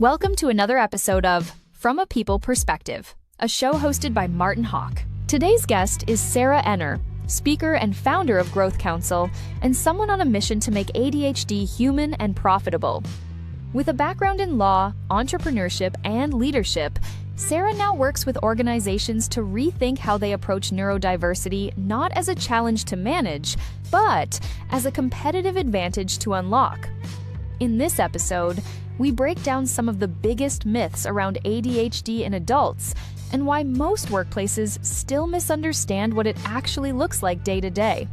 Welcome to another episode of From a People Perspective, a show hosted by Martin Hawk. Today's guest is Sarah Ennor, speaker and founder of Counsel, and someone on a mission to make ADHD human and profitable. With a background in law, entrepreneurship, and leadership, Sarah now works with organizations to rethink how they approach neurodiversity not as a challenge to manage, but as a competitive advantage to unlock. In this episode, we break down some of the biggest myths around ADHD in adults and why most workplaces still misunderstand what it actually looks like day to day.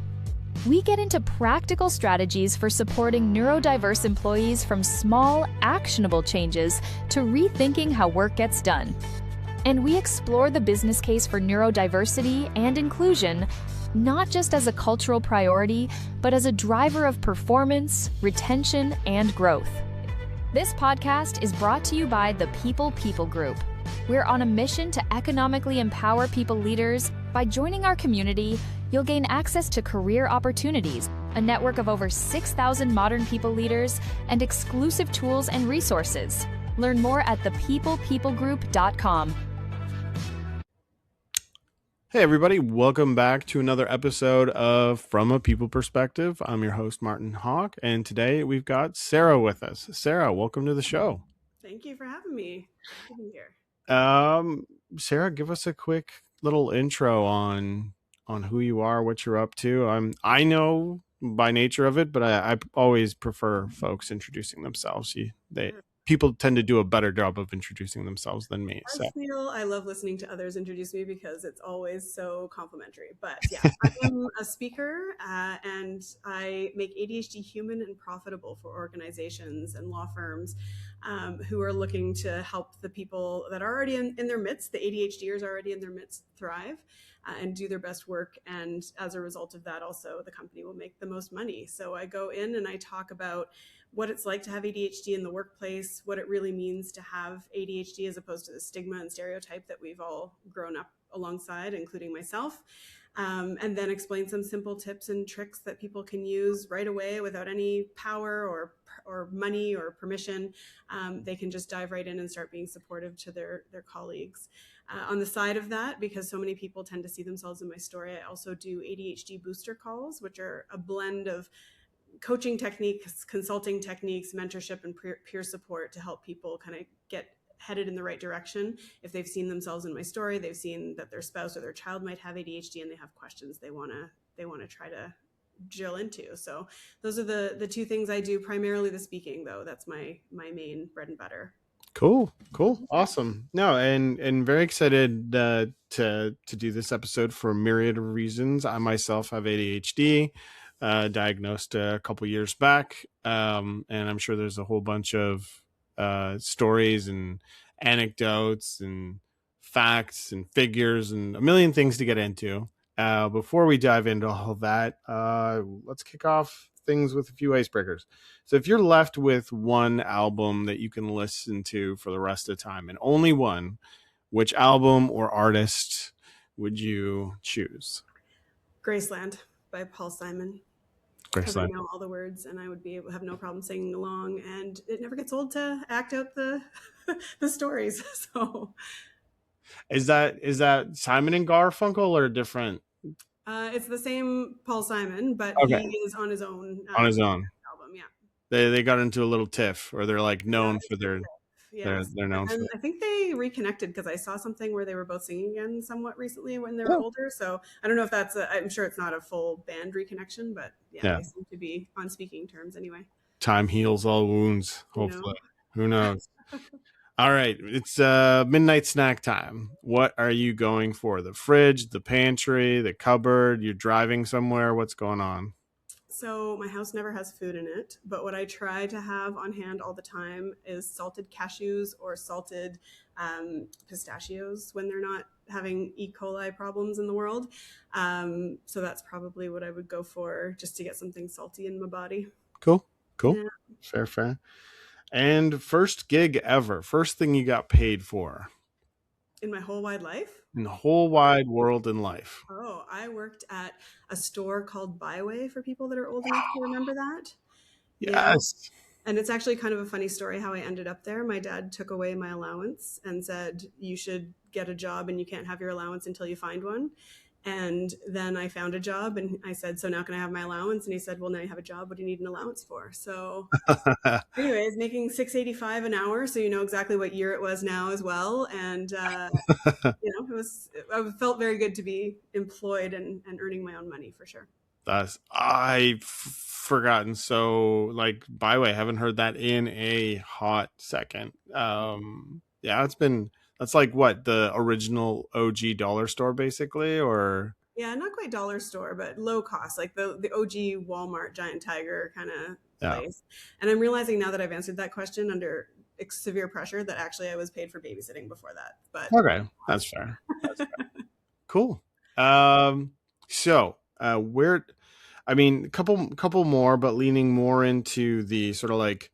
We get into practical strategies for supporting neurodiverse employees, from small, actionable changes to rethinking how work gets done. And we explore the business case for neurodiversity and inclusion, not just as a cultural priority, but as a driver of performance, retention, and growth. This podcast is brought to you by the People Group. We're on a mission to economically empower people leaders. By joining our community, you'll gain access to career opportunities, a network of over 6,000 modern people leaders, and exclusive tools and resources. Learn more at thepeoplegroup.com. Hey everybody, welcome back to another episode of From a People Perspective. I'm your host, Martin Hawk, and today we've got Sarah with us. Sarah, welcome to the show. Thank you for having me. Good to be here. Sarah, give us a quick little intro on who you are, what you're up to. I know by nature of it, but I always prefer folks introducing themselves. People tend to do a better job of introducing themselves than me. I love listening to others introduce me because it's always so complimentary. But yeah, I'm a speaker and I make ADHD human and profitable for organizations and law firms who are looking to help the people that are already in their midst, the ADHDers already in their midst, thrive and do their best work. And as a result of that, also the company will make the most money. So I go in and I talk about what it's like to have ADHD in the workplace, what it really means to have ADHD as opposed to the stigma and stereotype that we've all grown up alongside, including myself, and then explain some simple tips and tricks that people can use right away without any power or money or permission. They can just dive right in and start being supportive to their colleagues. On the side of that, because so many people tend to see themselves in my story, I also do ADHD booster calls, which are a blend of coaching techniques, consulting techniques, mentorship, and peer support to help people kind of get headed in the right direction. If they've seen themselves in my story, they've seen that their spouse or their child might have ADHD and they have questions they want to try to drill into. So those are the two things I do. Primarily the speaking, though. That's my main bread and butter. Cool. Awesome. No, and very excited to do this episode for a myriad of reasons. I myself have ADHD. Diagnosed a couple years back, and I'm sure there's a whole bunch of stories and anecdotes and facts and figures and a million things to get into. Before we dive into all that, let's kick off things with a few icebreakers. So if you're left with one album that you can listen to for the rest of the time, and only one, which album or artist would you choose? Graceland by Paul Simon. Because I know all the words and I would have no problem singing along, and it never gets old to act out the stories. So is that Simon and Garfunkel or different? It's the same Paul Simon, but okay. He is on his own album. Yeah, they got into a little tiff, or they're like known for their yes. they're known and for. I think they reconnected because I saw something where they were both singing again somewhat recently when they were older. So I don't know if I'm sure it's not a full band reconnection, but yeah, they seem to be on speaking terms anyway. Time heals all wounds, hopefully. Who knows? All right, it's midnight snack time. What are you going for? The fridge, the pantry, the cupboard? You're driving somewhere? What's going on? So my house never has food in it, but what I try to have on hand all the time is salted cashews or salted pistachios when they're not having E. coli problems in the world. So that's probably what I would go for, just to get something salty in my body. Cool. Yeah. Fair. And first gig ever. First thing you got paid for? In my whole wide life? In the whole wide world in life. Oh, I worked at a store called Byway for people that are old enough to remember that. Yes. And it's actually kind of a funny story how I ended up there. My dad took away my allowance and said, you should get a job and you can't have your allowance until you find one. And then I found a job and I said, so now can I have my allowance? And he said, well, now you have a job. What do you need an allowance for? So anyways, making $6.85 an hour. So you know exactly what year it was now as well. And, I felt very good to be employed and earning my own money for sure. I've forgotten. So like, by the way, I haven't heard that in a hot second. Yeah, that's like what, the original OG dollar store basically, or? Yeah, not quite dollar store, but low cost, like the OG Walmart Giant Tiger kind of place. And I'm realizing now that I've answered that question under severe pressure that actually I was paid for babysitting before that. But okay, that's fair. That's fair. Cool. So where, I mean, a couple more, but leaning more into the sort of like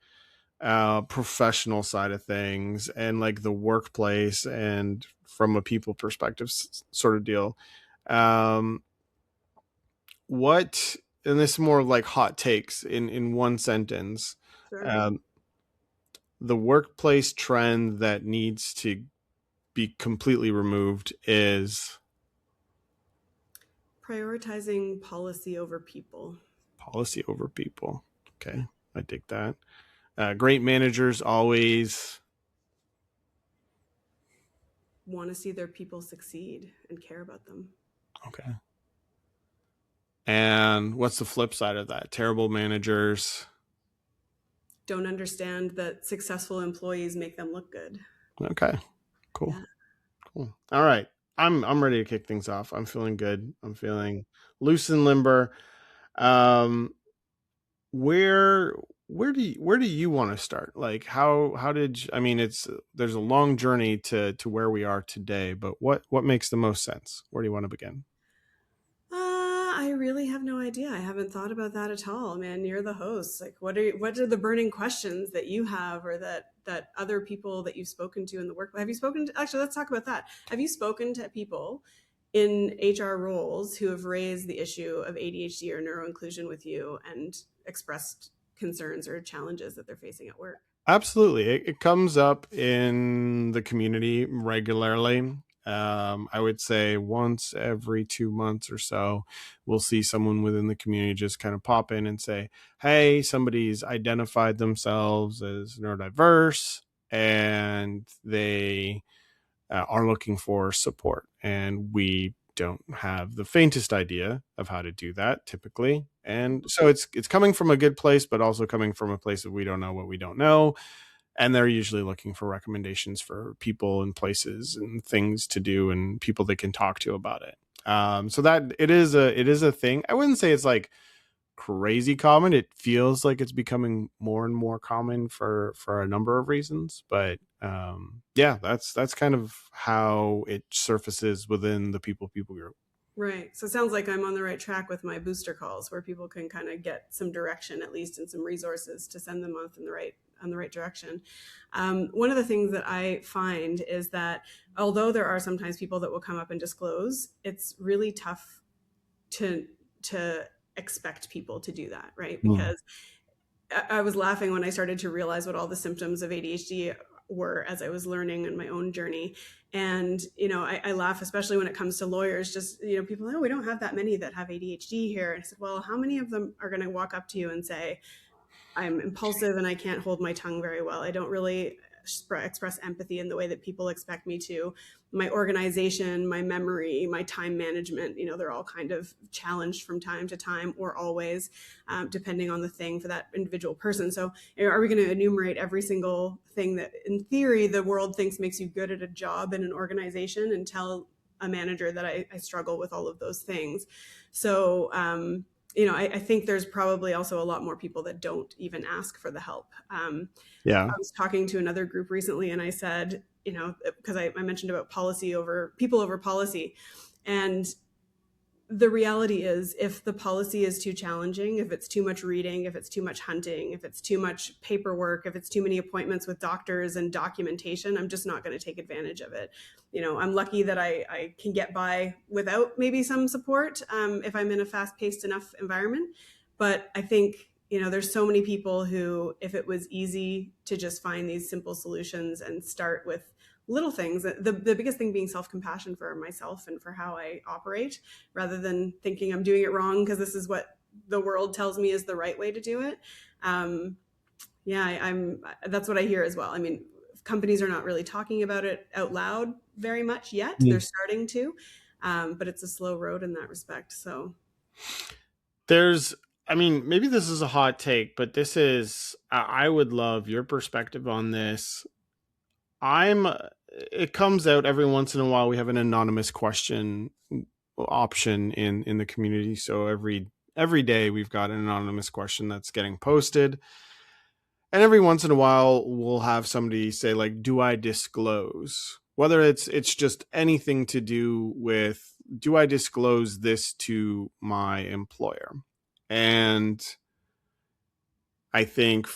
professional side of things and like the workplace and from a people perspective sort of deal. What, and this is more like hot takes in one sentence. sure. The workplace trend that needs to be completely removed is Prioritizing policy over people. Policy over people. Okay, I dig that. Great managers always want to see their people succeed and care about them. Okay. And what's the flip side of that? Terrible managers don't understand that successful employees make them look good. Okay, cool. Yeah. Cool. All right. I'm ready to kick things off. I'm feeling good. I'm feeling loose and limber. Where do you want to start? Like how did you, I mean, there's a long journey to where we are today, but what makes the most sense? Where do you want to begin? I really have no idea. I haven't thought about that at all, man. You're the host. Like, what are the burning questions that you have, or that other people that you've spoken to in the work? Have you spoken to, actually, let's talk about that. Have you spoken to people in HR roles who have raised the issue of ADHD or neuroinclusion with you and expressed concerns or challenges that they're facing at work? Absolutely. It comes up in the community regularly. I would say once every 2 months or so, we'll see someone within the community just kind of pop in and say, hey, somebody's identified themselves as neurodiverse and they are looking for support. And we don't have the faintest idea of how to do that typically. And so it's coming from a good place, but also coming from a place of we don't know what we don't know. And they're usually looking for recommendations for people and places and things to do and people they can talk to about it. So that it is a thing. I wouldn't say it's like crazy common. It feels like it's becoming more and more common for a number of reasons. But yeah, that's kind of how it surfaces within the people group. Right. So it sounds like I'm on the right track with my booster calls where people can kind of get some direction, at least, and some resources to send them off in the right direction. One of the things that I find is that although there are sometimes people that will come up and disclose, it's really tough to expect people to do that, right? Because I was laughing when I started to realize what all the symptoms of ADHD were as I was learning in my own journey. And, I laugh, especially when it comes to lawyers, just, people, we don't have that many that have ADHD here. And I said, well, how many of them are going to walk up to you and say, I'm impulsive and I can't hold my tongue very well. I don't really express empathy in the way that people expect me to. My organization, my memory, my time management, they're all kind of challenged from time to time or always, depending on the thing for that individual person. So are we going to enumerate every single thing that in theory the world thinks makes you good at a job in an organization and tell a manager that I struggle with all of those things? So, I think there's probably also a lot more people that don't even ask for the help. I was talking to another group recently and I said, because I mentioned about people over policy. And the reality is, if the policy is too challenging, if it's too much reading, if it's too much hunting, if it's too much paperwork, if it's too many appointments with doctors and documentation, I'm just not going to take advantage of it. I'm lucky that I can get by without maybe some support if I'm in a fast-paced enough environment. But I think, there's so many people who, if it was easy to just find these simple solutions and start with little things, the biggest thing being self-compassion for myself and for how I operate, rather than thinking I'm doing it wrong because this is what the world tells me is the right way to do it. That's what I hear as well. I mean, companies are not really talking about it out loud very much yet. They're starting to, but it's a slow road in that respect. So maybe this is a hot take, but I would love your perspective on this. It comes out every once in a while. We have an anonymous question option in the community. So every day we've got an anonymous question that's getting posted. And every once in a while, we'll have somebody say, like, do I disclose? Whether it's just anything to do with, do I disclose this to my employer? And I think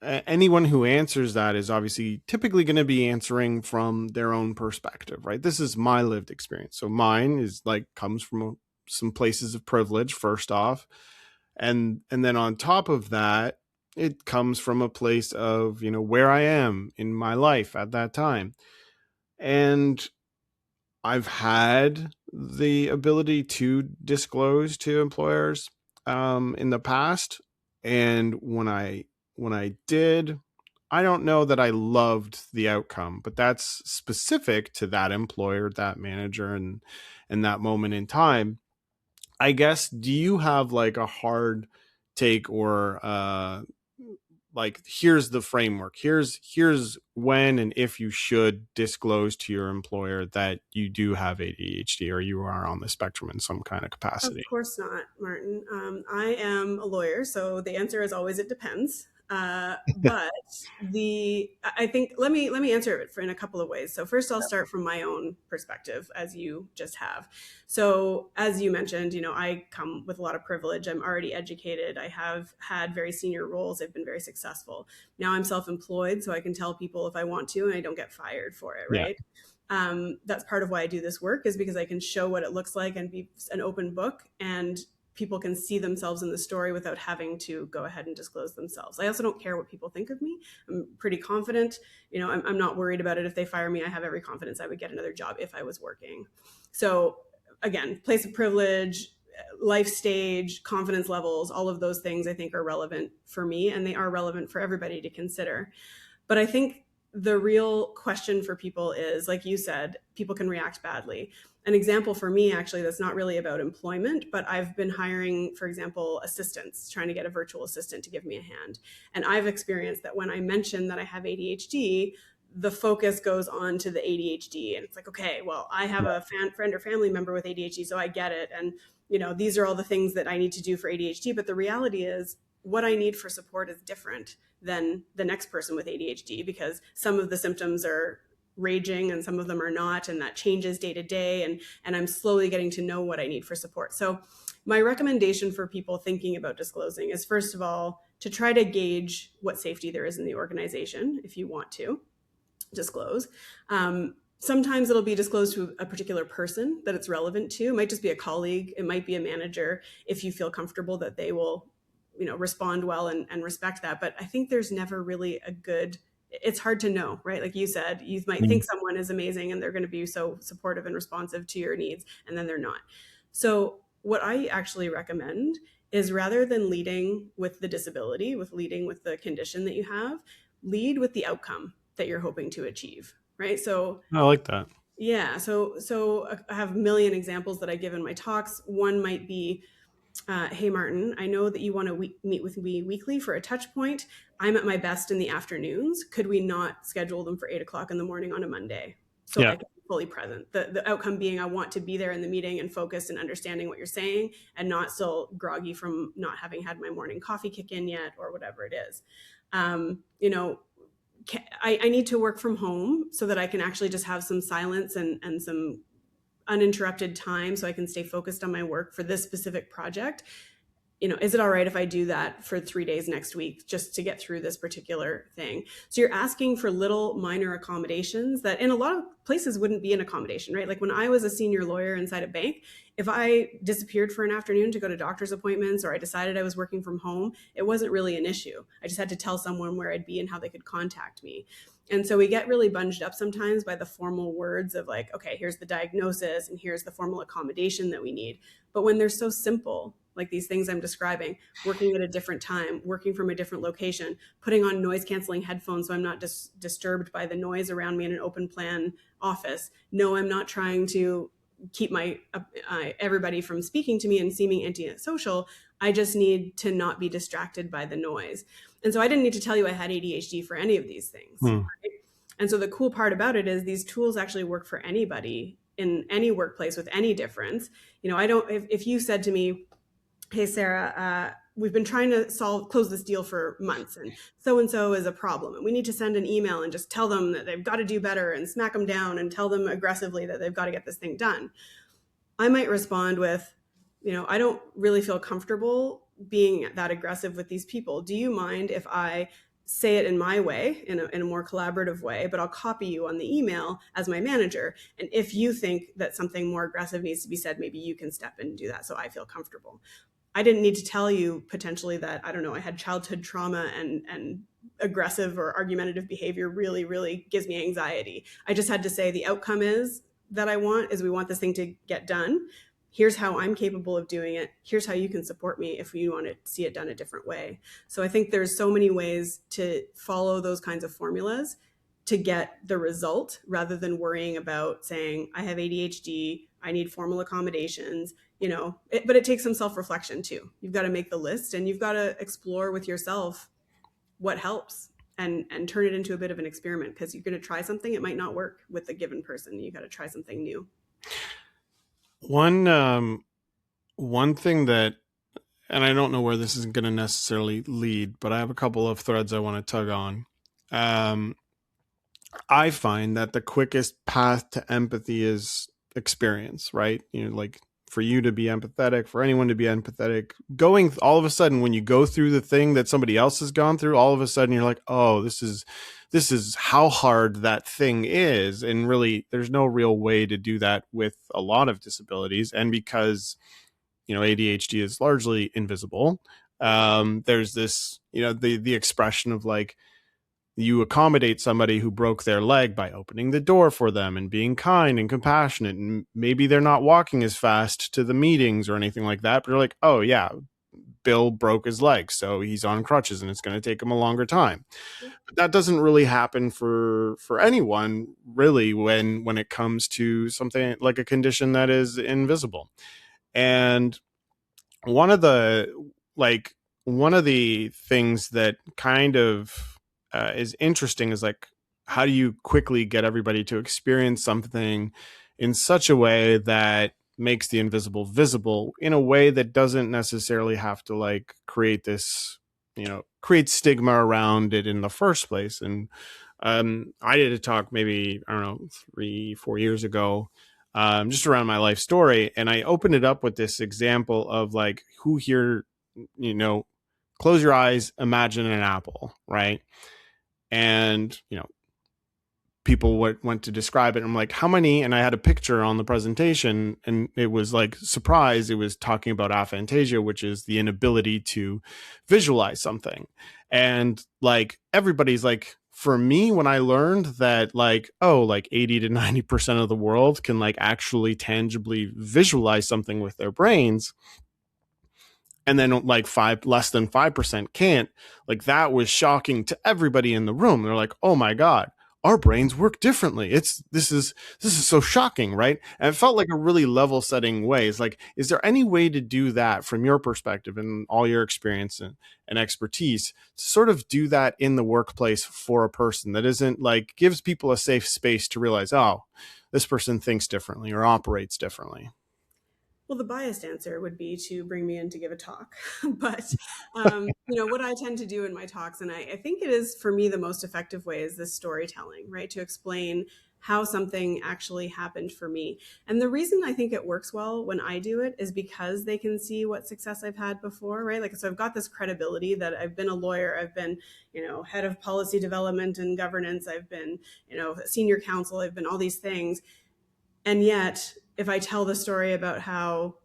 anyone who answers that is obviously typically going to be answering from their own perspective, right? This is my lived experience. So mine is comes from some places of privilege, first off. And then on top of that, it comes from a place of, where I am in my life at that time. And I've had the ability to disclose to employers in the past. And when I did, I don't know that I loved the outcome, but that's specific to that employer, that manager, and that moment in time. I guess, do you have a hard take or here's the framework, here's when and if you should disclose to your employer that you do have ADHD or you are on the spectrum in some kind of capacity? Of course not, Martin. I am a lawyer, so the answer is always it depends. But I think let me answer it in a couple of ways. So first, I'll start from my own perspective, as you just have. So as you mentioned, I come with a lot of privilege. I'm already educated. I have had very senior roles. I've been very successful. Now I'm self-employed, so I can tell people if I want to, and I don't get fired for it, right? Yeah. That's part of why I do this work, is because I can show what it looks like and be an open book, and people can see themselves in the story without having to go ahead and disclose themselves. I also don't care what people think of me. I'm pretty confident. I'm not worried about it. If they fire me, I have every confidence I would get another job if I was working. So again, place of privilege, life stage, confidence levels, all of those things I think are relevant for me, and they are relevant for everybody to consider. But I think the real question for people is, like you said, people can react badly. An example for me, actually, that's not really about employment, but I've been hiring, for example, assistants, trying to get a virtual assistant to give me a hand. And I've experienced that when I mention that I have ADHD, the focus goes on to the ADHD. And it's like, okay, well, I have a friend or family member with ADHD, so I get it. And, these are all the things that I need to do for ADHD. But the reality is, what I need for support is different than the next person with ADHD, because some of the symptoms are raging and some of them are not, and that changes day to day, and I'm slowly getting to know what I need for support. So my recommendation for people thinking about disclosing is, first of all, to try to gauge what safety there is in the organization if you want to disclose. Sometimes it'll be disclosed to a particular person that it's relevant to. It might just be a colleague, it might be a manager, if you feel comfortable that they will respond well and respect that. But I think there's never really it's hard to know, right? Like you said, you might think someone is amazing and they're going to be so supportive and responsive to your needs, and then they're not. So what I actually recommend is, rather than leading with the disability, leading with the condition that you have, lead with the outcome that you're hoping to achieve, right? So I like that. Yeah. So I have a million examples that I give in my talks. One might be, hey, Martin, I know that you want to meet with me weekly for a touch point. I'm at my best in the afternoons. Could we not schedule them for 8:00 in the morning on a Monday? So I can be fully present. The outcome being, I want to be there in the meeting and focused and understanding what you're saying, and not still groggy from not having had my morning coffee kick in yet, or whatever it is. I need to work from home so that I can actually just have some silence and some uninterrupted time so I can stay focused on my work for this specific project. Is it all right if I do that for 3 days next week just to get through this particular thing? So you're asking for little minor accommodations that in a lot of places wouldn't be an accommodation, right? Like when I was a senior lawyer inside a bank, if I disappeared for an afternoon to go to doctor's appointments, or I decided I was working from home, it wasn't really an issue. I just had to tell someone where I'd be and how they could contact me. And so we get really bunged up sometimes by the formal words of like, okay, here's the diagnosis and here's the formal accommodation that we need. But when they're so simple, like these things I'm describing, working at a different time, working from a different location, putting on noise canceling headphones so I'm not disturbed by the noise around me in an open plan office. No, I'm not trying to keep my everybody from speaking to me and seeming antisocial. I just need to not be distracted by the noise. And so I didn't need to tell you I had ADHD for any of these things. Right? And so the cool part about it is these tools actually work for anybody in any workplace with any difference. You know, I don't, if you said to me, hey, Sarah, we've been trying to close this deal for months, and so is a problem, and we need to send an email and just tell them that they've got to do better and smack them down and tell them aggressively that they've got to get this thing done. I might respond with, you know, I don't really feel comfortable being that aggressive with these people. Do you mind if I say it in my way, in a more collaborative way, but I'll copy you on the email as my manager. And if you think that something more aggressive needs to be said, maybe you can step in and do that so I feel comfortable. I didn't need to tell you potentially that, I don't know, I had childhood trauma and aggressive or argumentative behavior really, really gives me anxiety. I just had to say the outcome is that we want this thing to get done. Here's how I'm capable of doing it. Here's how you can support me if you want to see it done a different way. So I think there's so many ways to follow those kinds of formulas to get the result, rather than worrying about saying, I have ADHD, I need formal accommodations, you know, but it takes some self-reflection too. You've got to make the list and you've got to explore with yourself what helps and turn it into a bit of an experiment, because you're going to try something. It might not work with a given person. You got to try something new. One thing that, and I don't know where this is going to necessarily lead, but I have a couple of threads I want to tug on. I find that the quickest path to empathy is experience, right? You know, like for you to be empathetic, for anyone to be empathetic, going all of a sudden, when you go through the thing that somebody else has gone through, all of a sudden you're like, oh, this is how hard that thing is. And really, there's no real way to do that with a lot of disabilities. And because, you know, ADHD is largely invisible, there's this, you know, the expression of like, you accommodate somebody who broke their leg by opening the door for them and being kind and compassionate. And maybe they're not walking as fast to the meetings or anything like that, but you're like, oh yeah, Bill broke his leg, so he's on crutches and it's going to take him a longer time. But that doesn't really happen for anyone really when it comes to something like a condition that is invisible. And one of the things that kind of is interesting is like, how do you quickly get everybody to experience something in such a way that makes the invisible visible, in a way that doesn't necessarily have to like create this, you know, create stigma around it in the first place. And I did a talk maybe, I don't know, 3-4 years ago, just around my life story. And I opened it up with this example of like, who here, you know, close your eyes, imagine an apple, right? And, you know, people went to describe it. I'm like, how many? And I had a picture on the presentation, and it was like, surprise, it was talking about aphantasia, which is the inability to visualize something. And like, everybody's like, for me, when I learned that like, oh, like 80 to 90% of the world can like actually tangibly visualize something with their brains, and then like less than 5% can't, like that was shocking to everybody in the room. They're like, oh my God, our brains work differently. This is so shocking, right? And it felt like a really level setting way. It's like, is there any way to do that from your perspective and all your experience and expertise, to sort of do that in the workplace for a person that isn't like, gives people a safe space to realize, oh, this person thinks differently or operates differently? Well, the biased answer would be to bring me in to give a talk. But, you know, what I tend to do in my talks, and I think it is for me the most effective way, is this storytelling, right? To explain how something actually happened for me. And the reason I think it works well when I do it is because they can see what success I've had before, right? Like, so I've got this credibility that I've been a lawyer, I've been, you know, head of policy development and governance, I've been, you know, senior counsel, I've been all these things. And yet, if I tell the story about how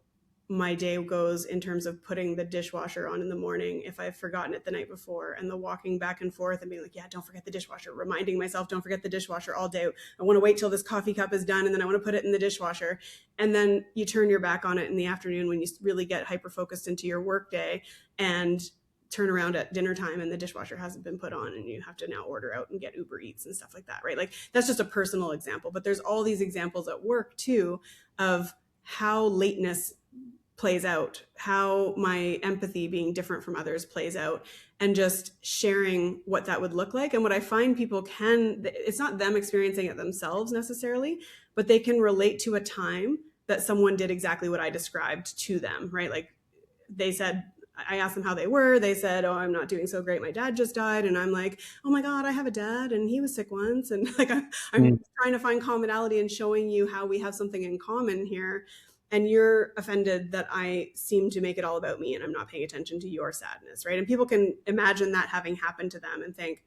my day goes in terms of putting the dishwasher on in the morning, if I've forgotten it the night before, and the walking back and forth and being like, yeah, don't forget the dishwasher, reminding myself, don't forget the dishwasher all day. I want to wait till this coffee cup is done and then I want to put it in the dishwasher. And then you turn your back on it in the afternoon when you really get hyper-focused into your work day and turn around at dinner time and the dishwasher hasn't been put on and you have to now order out and get Uber Eats and stuff like that, right? Like that's just a personal example, but there's all these examples at work too of how lateness plays out, how my empathy being different from others plays out, and just sharing what that would look like. And what I find people can, it's not them experiencing it themselves necessarily, but they can relate to a time that someone did exactly what I described to them, right? Like they said, I asked them how they were. They said, oh, I'm not doing so great. My dad just died. And I'm like, oh my God, I have a dad and he was sick once. And like, I'm trying to find commonality and showing you how we have something in common here. And you're offended that I seem to make it all about me and I'm not paying attention to your sadness, right? And people can imagine that having happened to them and think,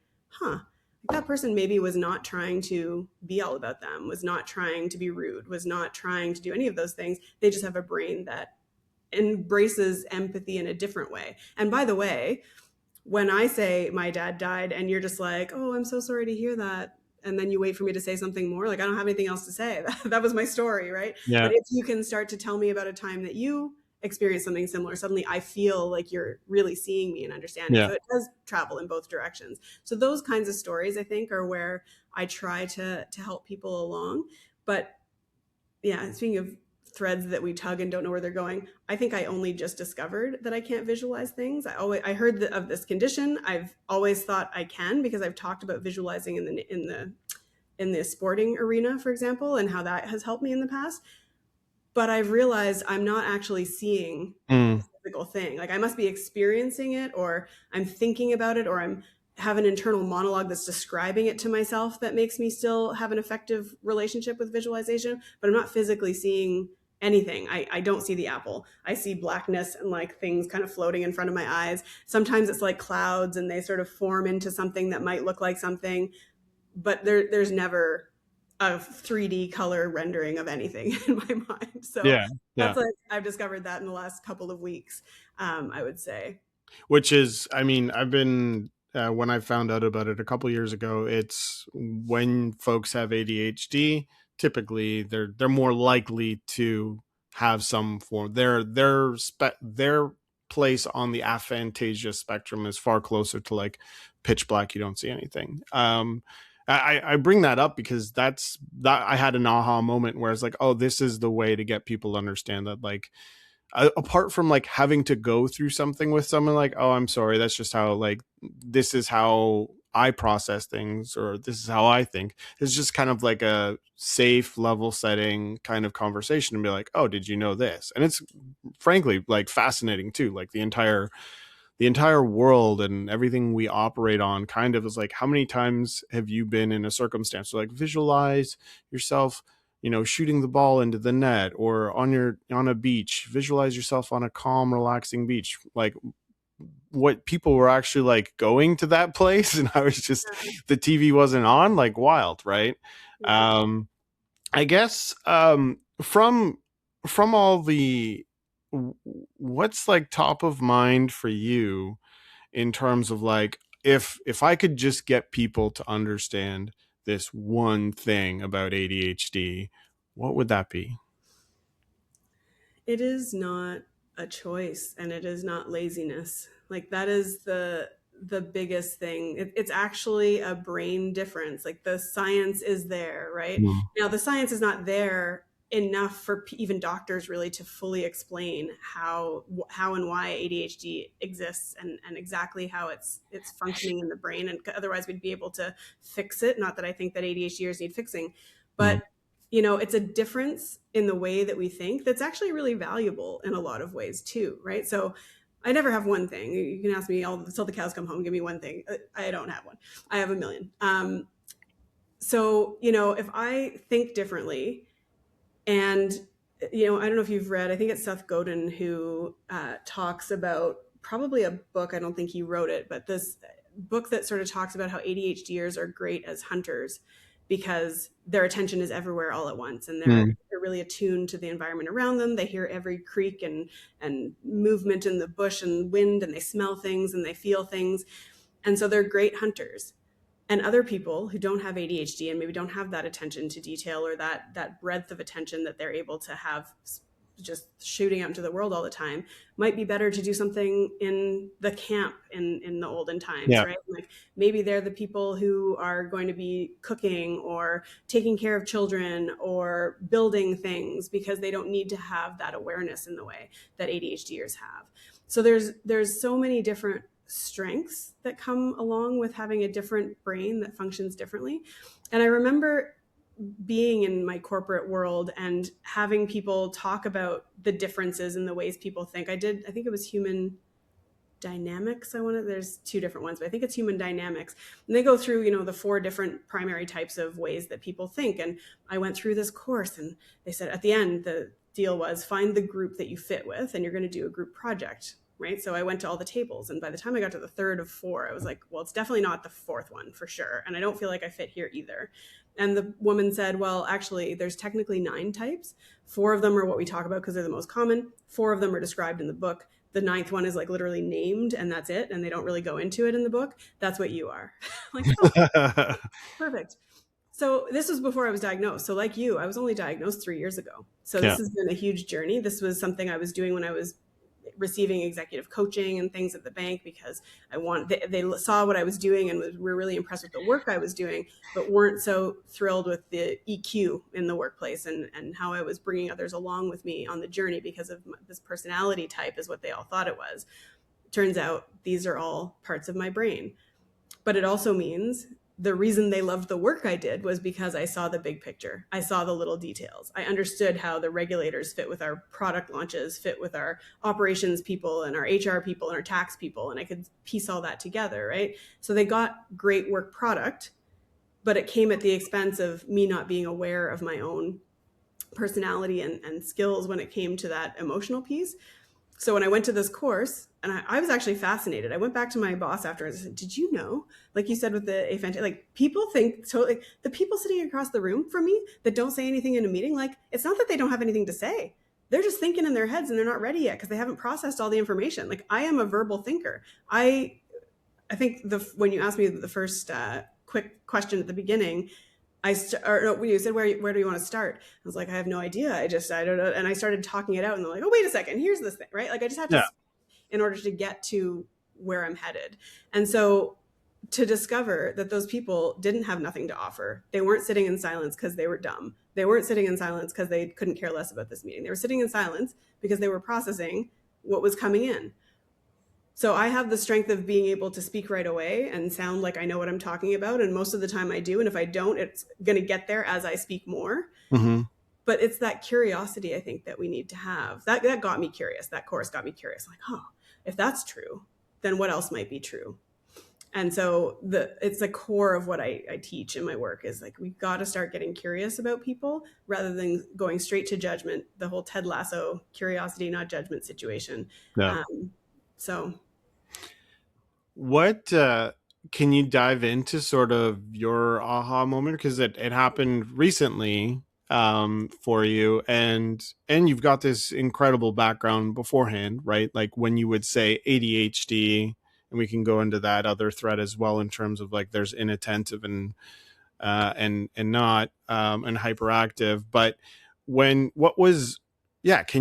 that person maybe was not trying to be all about them, was not trying to be rude, was not trying to do any of those things. They just have a brain that embraces empathy in a different way. And by the way, when I say my dad died and you're just like, oh, I'm so sorry to hear that, and then you wait for me to say something more, like I don't have anything else to say. That was my story, right? Yeah. But if you can start to tell me about a time that you experienced something similar, suddenly I feel like you're really seeing me and understanding. So it does travel in both directions. So those kinds of stories, I think, are where I try to help people along. But yeah, speaking of threads that we tug and don't know where they're going, I think I only just discovered that I can't visualize things. I heard of this condition. I've always thought I can because I've talked about visualizing in the sporting arena, for example, and how that has helped me in the past. But I've realized I'm not actually seeing a physical thing. Like I must be experiencing it, or I'm thinking about it, or I'm have an internal monologue that's describing it to myself that makes me still have an effective relationship with visualization, but I'm not physically seeing anything. I don't see the apple. I see blackness and like things kind of floating in front of my eyes. Sometimes it's like clouds and they sort of form into something that might look like something, but there's never a 3D color rendering of anything in my mind. So that's like, I've discovered that in the last couple of weeks, I would say. Which is, I mean, I've been, when I found out about it a couple years ago, it's when folks have ADHD, typically they're more likely to have some form. Their place on the aphantasia spectrum is far closer to like pitch black. You don't see anything. I bring that up because that I had an aha moment where it's like, oh, this is the way to get people to understand that, like, apart from like having to go through something with someone, like, oh, I'm sorry, that's just how, like, this is how I process things, or this is how I think. It's just kind of like a safe, level setting kind of conversation and be like, oh, did you know this? And it's frankly like fascinating too. Like the entire world and everything we operate on kind of is like, how many times have you been in a circumstance where, like, visualize yourself, you know, shooting the ball into the net, or on a beach, visualize yourself on a calm, relaxing beach. Like, what people were actually like going to that place, and I was just, the TV wasn't on, like, wild, right? I guess from all the, what's like top of mind for you in terms of like, if I could just get people to understand this one thing about ADHD, what would that be? It is not a choice, and it is not laziness. Like that is the biggest thing. It's actually a brain difference. Like the science is there, right? Now the science is not there enough for even doctors really to fully explain how and why ADHD exists, and exactly how it's functioning in the brain. And otherwise we'd be able to fix it. Not that I think that ADHDers need fixing, but you know, it's a difference in the way that we think that's actually really valuable in a lot of ways too, right? So I never have one thing. You can ask me till the cows come home, give me one thing. I don't have one. I have a million. So, you know, if I think differently, and, you know, I don't know if you've read, I think it's Seth Godin who talks about, probably a book, I don't think he wrote it, but this book that sort of talks about how ADHDers are great as hunters, because their attention is everywhere all at once, and Mm. they're really attuned to the environment around them. They hear every creak and movement in the bush and wind, and they smell things and they feel things. And so they're great hunters. And other people who don't have ADHD and maybe don't have that attention to detail or that breadth of attention that they're able to have just shooting out into the world all the time, might be better to do something in the camp in the olden times, Yeah. right? Like maybe they're the people who are going to be cooking or taking care of children or building things because they don't need to have that awareness in the way that ADHDers have. So there's so many different strengths that come along with having a different brain that functions differently. And I remember being in my corporate world and having people talk about the differences in the ways people think. I think it was human dynamics. There's two different ones, but I think it's human dynamics. And they go through, the 4 different primary types of ways that people think. And I went through this course and they said at the end, the deal was find the group that you fit with and you're going to do a group project. Right. So I went to all the tables, and by the time I got to the 3rd of 4, I was like, well, it's definitely not the 4th one for sure. And I don't feel like I fit here either. And the woman said, well, actually, there's technically 9 types. 4 of them are what we talk about because they're the most common. 4 of them are described in the book. The 9th one is like literally named, and that's it. And they don't really go into it in the book. That's what you are. I'm like, oh, perfect. So this was before I was diagnosed. So like you, I was only diagnosed 3 years ago. So this has been a huge journey. This was something I was doing when I was receiving executive coaching and things at the bank because they saw what I was doing and were really impressed with the work I was doing, but weren't so thrilled with the EQ in the workplace and how I was bringing others along with me on the journey because of this personality type is what they all thought it was. Turns out these are all parts of my brain. But it also means the reason they loved the work I did was because I saw the big picture. I saw the little details. I understood how the regulators fit with our product launches, fit with our operations people and our HR people and our tax people. And I could piece all that together, right? So they got great work product, but it came at the expense of me not being aware of my own personality and skills when it came to that emotional piece. So when I went to this course, and I was actually fascinated. I went back to my boss after and I said, did you know, like you said with the aphantasia, like people think totally, the people sitting across the room from me that don't say anything in a meeting, like it's not that they don't have anything to say. They're just thinking in their heads and they're not ready yet because they haven't processed all the information. Like I am a verbal thinker. I think when you asked me the first quick question at the beginning, when you said, where do you want to start? I was like, I have no idea. I don't know. And I started talking it out and they're like, oh, wait a second. Here's this thing, right? Like I just have to, in order to get to where I'm headed. And so to discover that those people didn't have nothing to offer. They weren't sitting in silence because they were dumb. They weren't sitting in silence because they couldn't care less about this meeting. They were sitting in silence because they were processing what was coming in. So I have the strength of being able to speak right away and sound like I know what I'm talking about. And most of the time I do. And if I don't, it's going to get there as I speak more. Mm-hmm. But it's that curiosity, I think, that we need to have. That got me curious. That course got me curious. I'm like, if that's true, then what else might be true? And so it's the core of what I teach in my work is like, we've got to start getting curious about people rather than going straight to judgment, the whole Ted Lasso curiosity, not judgment situation. Yeah. So what can you dive into sort of your aha moment? Because it happened recently for you and you've got this incredible background beforehand, right? Like when you would say ADHD, and we can go into that other thread as well in terms of like there's inattentive and not and hyperactive. But can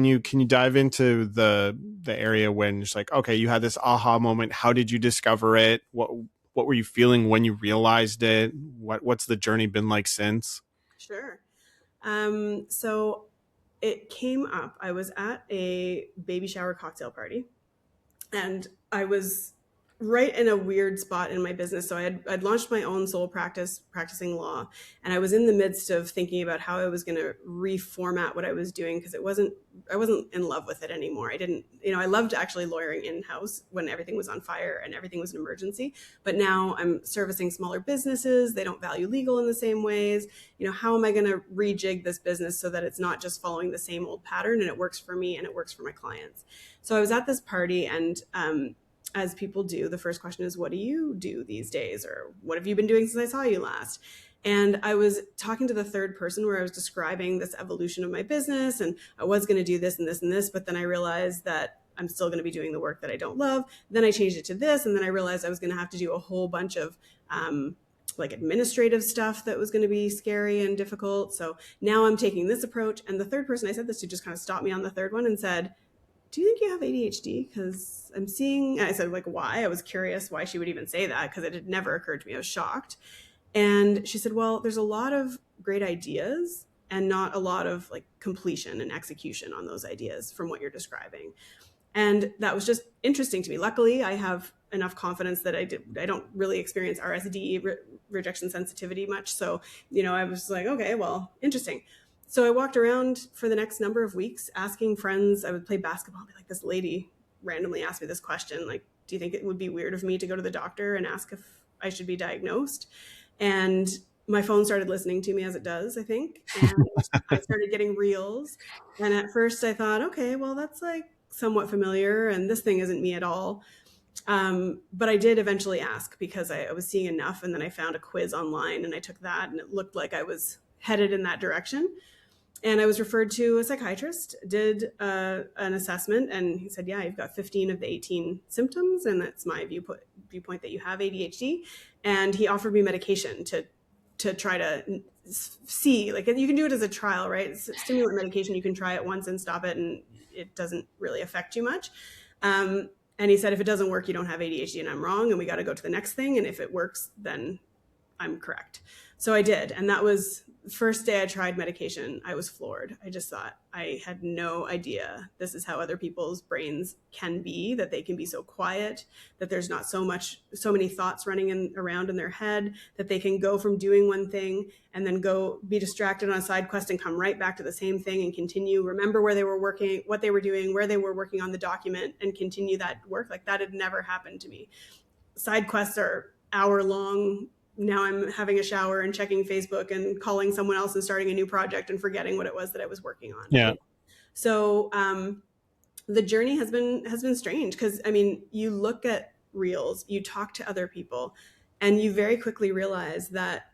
you dive into the area when it's like, okay, you had this aha moment. How did you discover it? What were you feeling when you realized it? What's the journey been like since? Sure. So it came up. I was at a baby shower cocktail party and I was right in a weird spot in my business. So I'd launched my own sole practice, practicing law. And I was in the midst of thinking about how I was going to reformat what I was doing because I wasn't in love with it anymore. I loved actually lawyering in-house when everything was on fire and everything was an emergency. But now I'm servicing smaller businesses. They don't value legal in the same ways. How am I going to rejig this business so that it's not just following the same old pattern and it works for me and it works for my clients? So I was at this party and as people do, the first question is, what do you do these days? Or what have you been doing since I saw you last? And I was talking to the third person where I was describing this evolution of my business, and I was going to do this and this and this, but then I realized that I'm still going to be doing the work that I don't love. Then I changed it to this, and then I realized I was going to have to do a whole bunch of like administrative stuff that was going to be scary and difficult. So now I'm taking this approach. And the third person I said this to just kind of stopped me on the third one and said, do you think you have ADHD? Because I'm seeing, I said, like, why? I was curious why she would even say that, because it had never occurred to me. I was shocked. And she said, well, there's a lot of great ideas and not a lot of like completion and execution on those ideas from what you're describing. And that was just interesting to me. Luckily, I have enough confidence that I don't really experience RSD, rejection sensitivity, much. So, I was like, okay, well, interesting. So I walked around for the next number of weeks asking friends. I would play basketball and be like, this lady randomly asked me this question, like, do you think it would be weird of me to go to the doctor and ask if I should be diagnosed? And my phone started listening to me, as it does, I think. And I started getting reels. And at first I thought, okay, well, that's like somewhat familiar, and this thing isn't me at all. But I did eventually ask because I was seeing enough. And then I found a quiz online and I took that, and it looked like I was headed in that direction. And I was referred to a psychiatrist, did an assessment, and he said, yeah, you've got 15 of the 18 symptoms, and that's my viewpoint that you have ADHD. And he offered me medication to try to see, like, you can do it as a trial, right? It's stimulant medication. You can try it once and stop it, and it doesn't really affect you much. And he said, if it doesn't work, you don't have ADHD, and I'm wrong, and we got to go to the next thing. And if it works, then I'm correct. So I did. And that was the first day I tried medication. I was floored. I just thought, I had no idea this is how other people's brains can be, that they can be so quiet, that there's not so many thoughts running around in their head, that they can go from doing one thing and then go be distracted on a side quest and come right back to the same thing and continue, remember where they were working, what they were doing, where they were working on the document, and continue that work. Like, that had never happened to me. Side quests are hour long. Now I'm having a shower and checking Facebook and calling someone else and starting a new project and forgetting what it was that I was working on. Yeah. So the journey has been strange, because you look at reels, you talk to other people, and you very quickly realize that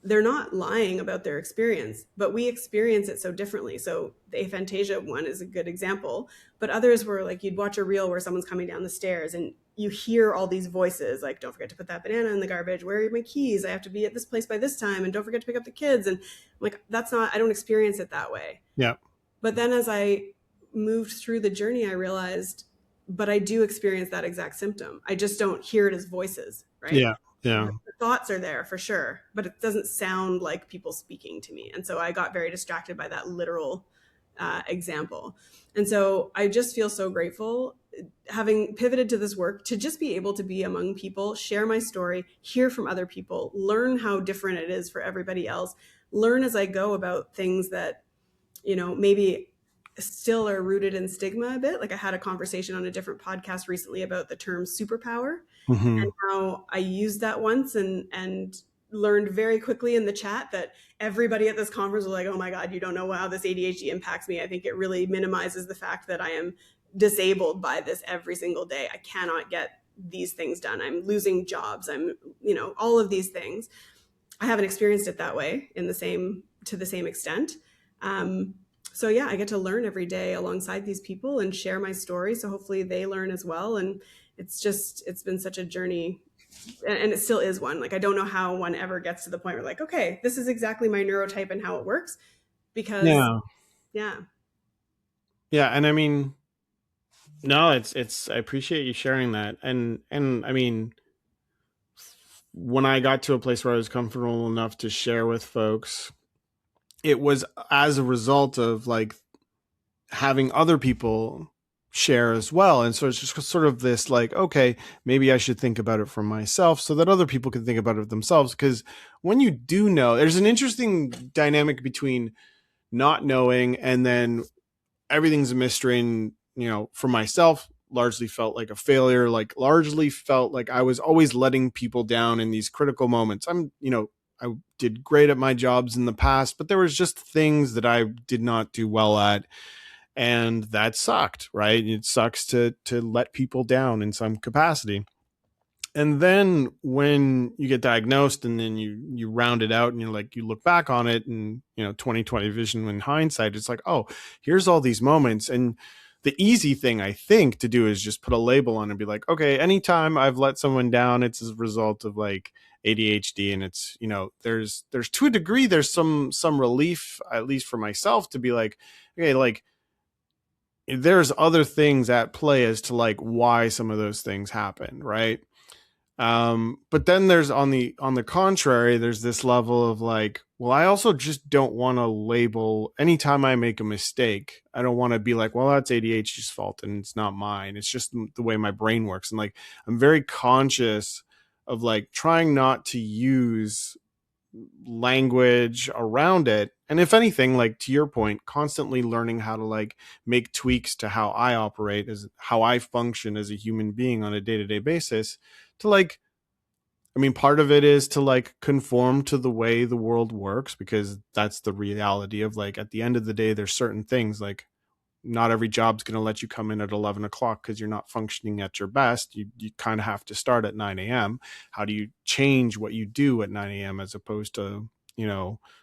they're not lying about their experience, but we experience it so differently. So the aphantasia one is a good example, but others were like, you'd watch a reel where someone's coming down the stairs and you hear all these voices like, don't forget to put that banana in the garbage. Where are my keys? I have to be at this place by this time. And don't forget to pick up the kids. And I'm like, I don't experience it that way. Yeah. But then as I moved through the journey, I realized, but I do experience that exact symptom. I just don't hear it as voices, right? Yeah. Yeah. The thoughts are there for sure, but it doesn't sound like people speaking to me. And so I got very distracted by that literal example. And so I just feel so grateful, having pivoted to this work, to just be able to be among people, share my story, hear from other people, learn how different it is for everybody else, learn as I go about things that, maybe still are rooted in stigma a bit. Like, I had a conversation on a different podcast recently about the term superpower, Mm-hmm. and how I used that once and learned very quickly in the chat that everybody at this conference was like, oh my God, you don't know how this ADHD impacts me. I think it really minimizes the fact that I am disabled by this every single day. I cannot get these things done. I'm losing jobs. I'm, all of these things. I haven't experienced it that way to the same extent. So yeah, I get to learn every day alongside these people and share my story. So hopefully they learn as well. And it's been such a journey, and it still is one. Like, I don't know how one ever gets to the point where, like, okay, this is exactly my neurotype and how it works, because yeah. And no, it's, I appreciate you sharing that. And when I got to a place where I was comfortable enough to share with folks, it was as a result of like having other people share as well. And so it's just sort of this like, okay, maybe I should think about it for myself so that other people can think about it themselves. Because when you do know, there's an interesting dynamic between not knowing and then everything's a mystery. And, for myself, largely felt like a failure, largely felt like I was always letting people down in these critical moments. I did great at my jobs in the past, but there was just things that I did not do well at. And that sucked, right? It sucks to let people down in some capacity. And then when you get diagnosed and then you round it out and you're like, you look back on it and, 2020 vision in hindsight, it's like, oh, here's all these moments. And the easy thing I think to do is just put a label on and be like, okay, anytime I've let someone down, it's as a result of like ADHD. And it's, there's to a degree, there's some relief, at least for myself, to be like, okay, like there's other things at play as to like why some of those things happen. Right. But then there's on the contrary, there's this level of like, well, I also just don't want to label anytime I make a mistake. I don't want to be like, well, that's ADHD's fault and it's not mine. It's just the way my brain works. And like, I'm very conscious of like trying not to use language around it. And if anything, like to your point, constantly learning how to like make tweaks to how I operate, as how I function as a human being on a day-to-day basis, to like, I mean, part of it is to like conform to the way the world works, because that's the reality of like, at the end of the day, there's certain things like not every job's going to let you come in at 11 o'clock because you're not functioning at your best. You kind of have to start at 9 a.m. How do you change what you do at 9 a.m. as opposed to,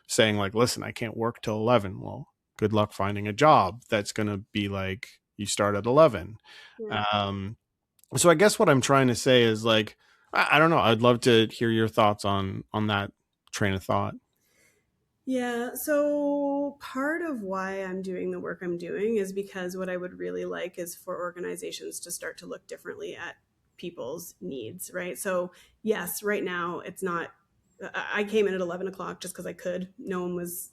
saying like, listen, I can't work till 11. Well, good luck finding a job that's going to be like, you start at 11. Yeah. So I guess what I'm trying to say is like, I don't know. I'd love to hear your thoughts on that train of thought. Yeah, so part of why I'm doing the work I'm doing is because what I would really like is for organizations to start to look differently at people's needs, right? So yes, right now it's not, I came in at 11 o'clock just because I could. No one was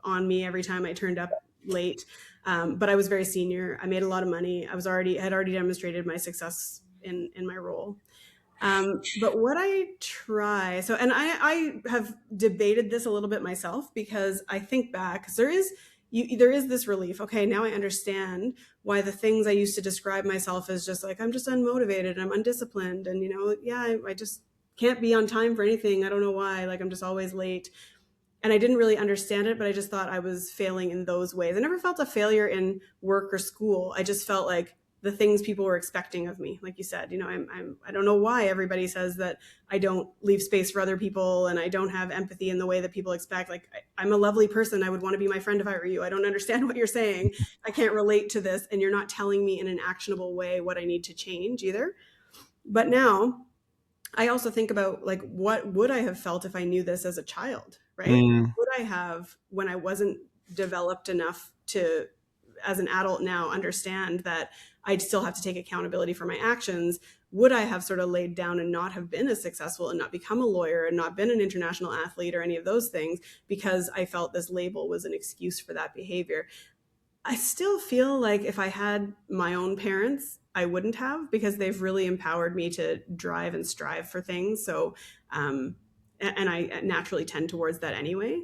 on me every time I turned up late. But I was very senior. I made a lot of money. I had already demonstrated my success in my role. But what I try, so, and I have debated this a little bit myself, because I think back, because there is this relief. Okay, now I understand why the things I used to describe myself as just like, I'm just unmotivated and I'm undisciplined. And, I just can't be on time for anything. I don't know why, like I'm just always late. And I didn't really understand it, but I just thought I was failing in those ways. I never felt a failure in work or school. I just felt like the things people were expecting of me. Like you said, I don't know why everybody says that I don't leave space for other people and I don't have empathy in the way that people expect. Like I'm a lovely person. I would want to be my friend if I were you. I don't understand what you're saying. I can't relate to this. And you're not telling me in an actionable way what I need to change either. But now I also think about like, what would I have felt if I knew this as a child, right? Would I have, when I wasn't developed enough to, as an adult now, understand that I'd still have to take accountability for my actions, would I have sort of laid down and not have been as successful and not become a lawyer and not been an international athlete or any of those things because I felt this label was an excuse for that behavior? I still feel like if I had my own parents, I wouldn't have, because they've really empowered me to drive and strive for things. So, and I naturally tend towards that anyway.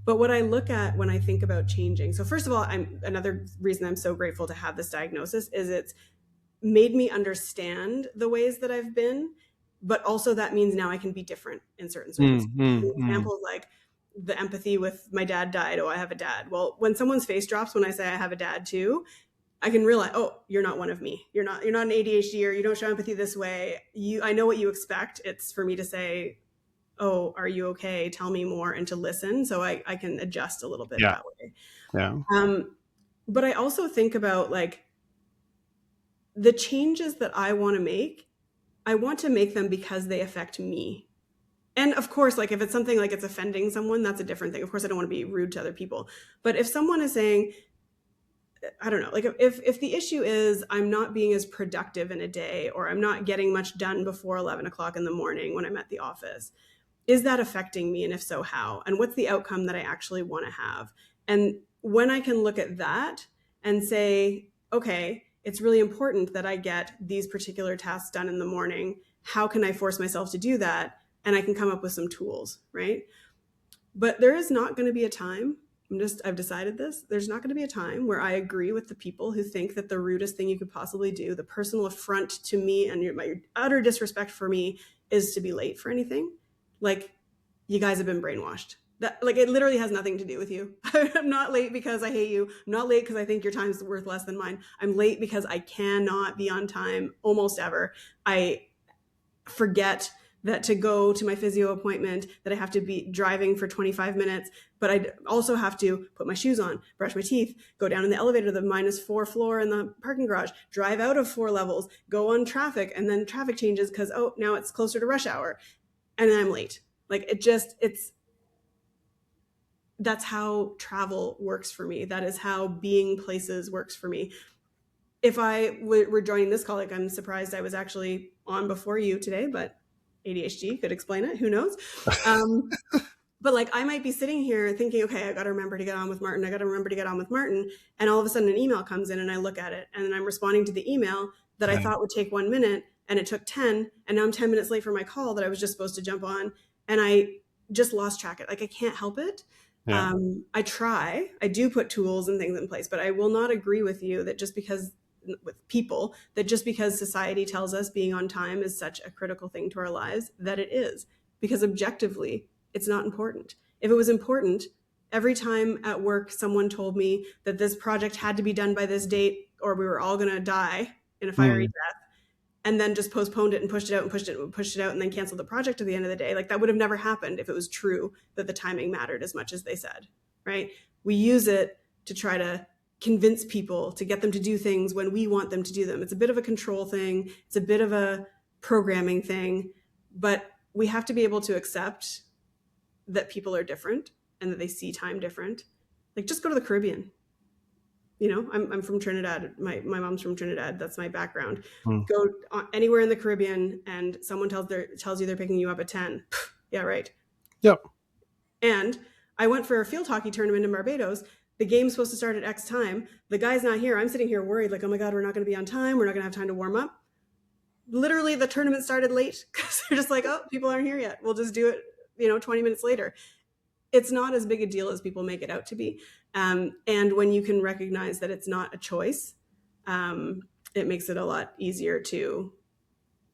But what I look at when I think about changing, so first of all, another reason I'm so grateful to have this diagnosis is it's made me understand the ways that I've been, but also that means now I can be different in certain circumstances. Examples like the empathy with my dad died. Oh, I have a dad. Well, when someone's face drops when I say I have a dad too, I can realize, oh, you're not one of me. You're not an ADHD, or you don't show empathy this way. I know what you expect. It's for me to say, oh, are you okay? Tell me more, and to listen. So I can adjust a little bit that way. Yeah. But I also think about like the changes that I want to make. I want to make them because they affect me. And of course, like if it's something like it's offending someone, that's a different thing. Of course, I don't want to be rude to other people. But if someone is saying, I don't know, like if the issue is I'm not being as productive in a day, or I'm not getting much done before 11 o'clock in the morning when I'm at the office, is that affecting me? And if so, how? And what's the outcome that I actually want to have? And when I can look at that and say, okay, it's really important that I get these particular tasks done in the morning. How can I force myself to do that? And I can come up with some tools, right? But there is not going to be a time, I've decided this, there's not going to be a time where I agree with the people who think that the rudest thing you could possibly do, the personal affront to me and your utter disrespect for me, is to be late for anything. Like, you guys have been brainwashed. That, like, it literally has nothing to do with you. I'm not late because I hate you. I'm not late because I think your time's worth less than mine. I'm late because I cannot be on time almost ever. I forget that to go to my physio appointment, that I have to be driving for 25 minutes, but I also have to put my shoes on, brush my teeth, go down in the elevator to the -4 floor in the parking garage, drive out of 4 levels, go on traffic, and then traffic changes because, oh, now it's closer to rush hour, and then I'm late. Like, that's how travel works for me. That is how being places works for me. If I were joining this call, like, I'm surprised I was actually on before you today, but ADHD could explain it. Who knows? But like, I might be sitting here thinking, okay, I got to remember to get on with Martin. I got to remember to get on with Martin. And all of a sudden an email comes in and I look at it and then I'm responding to the email that I thought would take 1 minute and it took 10. And now I'm 10 minutes late for my call that I was just supposed to jump on. And I just lost track of it. Like, I can't help it. Yeah. I do put tools and things in place, but I will not agree with you that just because society tells us being on time is such a critical thing to our lives, that it is. Because objectively, it's not important. If it was important, every time at work someone told me that this project had to be done by this date or we were all going to die in a fiery death, and then just postponed it and pushed it out and pushed it out and then canceled the project at the end of the day, like, that would have never happened if it was true that the timing mattered as much as they said, right? We use it to try to convince people, to get them to do things when we want them to do them. It's a bit of a control thing. It's a bit of a programming thing, but we have to be able to accept that people are different and that they see time different. Like, just go to the Caribbean. You know, I'm from Trinidad. My mom's from Trinidad. That's my background. Go anywhere in the Caribbean and someone tells you they're picking you up at 10. Yeah, right. Yep. And I went for a field hockey tournament in Barbados. The game's supposed to start at X time. The guy's not here. I'm sitting here worried, like, oh my God, we're not going to be on time. We're not going to have time to warm up. Literally, the tournament started late because they're just like, oh, people aren't here yet. We'll just do it, 20 minutes later. It's not as big a deal as people make it out to be. And when you can recognize that it's not a choice, it makes it a lot easier to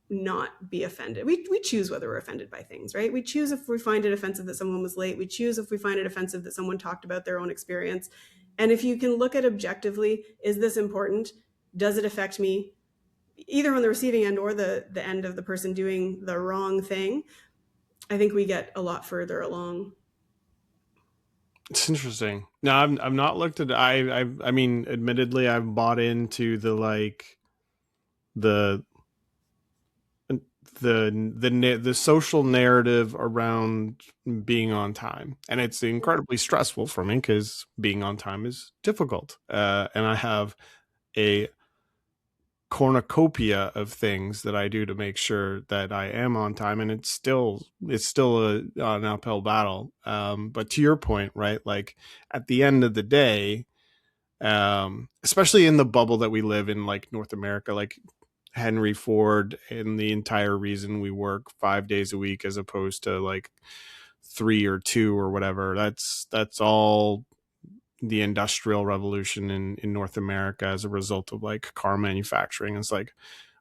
not be offended. We choose whether we're offended by things, right? We choose if we find it offensive that someone was late. We choose if we find it offensive that someone talked about their own experience. And if you can look at objectively, is this important? Does it affect me? Either on the receiving end or the end of the person doing the wrong thing, I think we get a lot further along. It's interesting. No, I'm not looked at. I mean, admittedly, I've bought into the social narrative around being on time, and it's incredibly stressful for me because being on time is difficult. And I have a cornucopia of things that I do to make sure that I am on time, and it's still an uphill battle. But to your point, right? Like, at the end of the day, especially in the bubble that we live in, like North America, like Henry Ford, and the entire reason we work 5 days a week as opposed to like 3 or 2 or whatever. That's all the industrial revolution in North America as a result of like car manufacturing. It's like,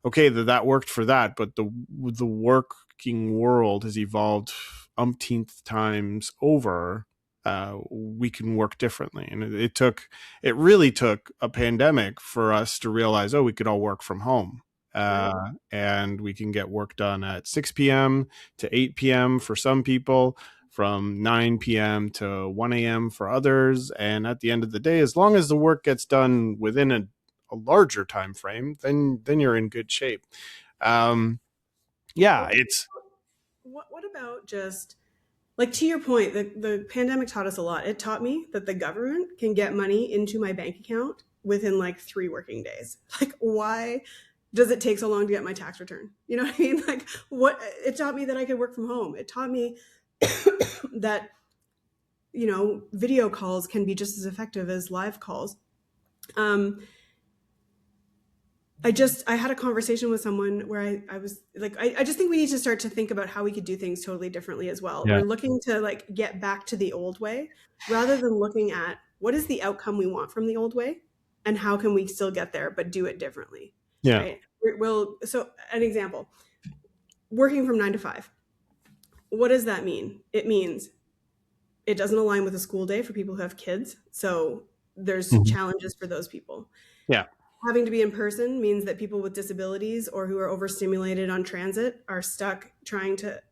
okay, that worked for that, but the working world has evolved umpteenth times over. We can work differently, and it really took a pandemic for us to realize, we could all work from home. And we can get work done at 6 p.m. to 8 p.m. for some people, from 9 p.m. to 1 a.m. for others. And at the end of the day, as long as the work gets done within a larger time frame, then you're in good shape. It's what about just like, to your point, the pandemic taught us a lot. It taught me that the government can get money into my bank account within like 3 working days. Like, why does it take so long to get my tax return? You know what I mean? Like, it taught me that I could work from home. It taught me that, video calls can be just as effective as live calls. I had a conversation with someone where I was like, I just think we need to start to think about how we could do things totally differently as well. Yeah. We're looking to like get back to the old way rather than looking at what is the outcome we want from the old way and how can we still get there, but do it differently. Yeah. Right? So an example, working from 9 to 5. What does that mean? It means It doesn't align with a school day for people who have kids. So there's Mhm. challenges for those people. Yeah. Having to be in person means that people with disabilities or who are overstimulated on transit are stuck trying to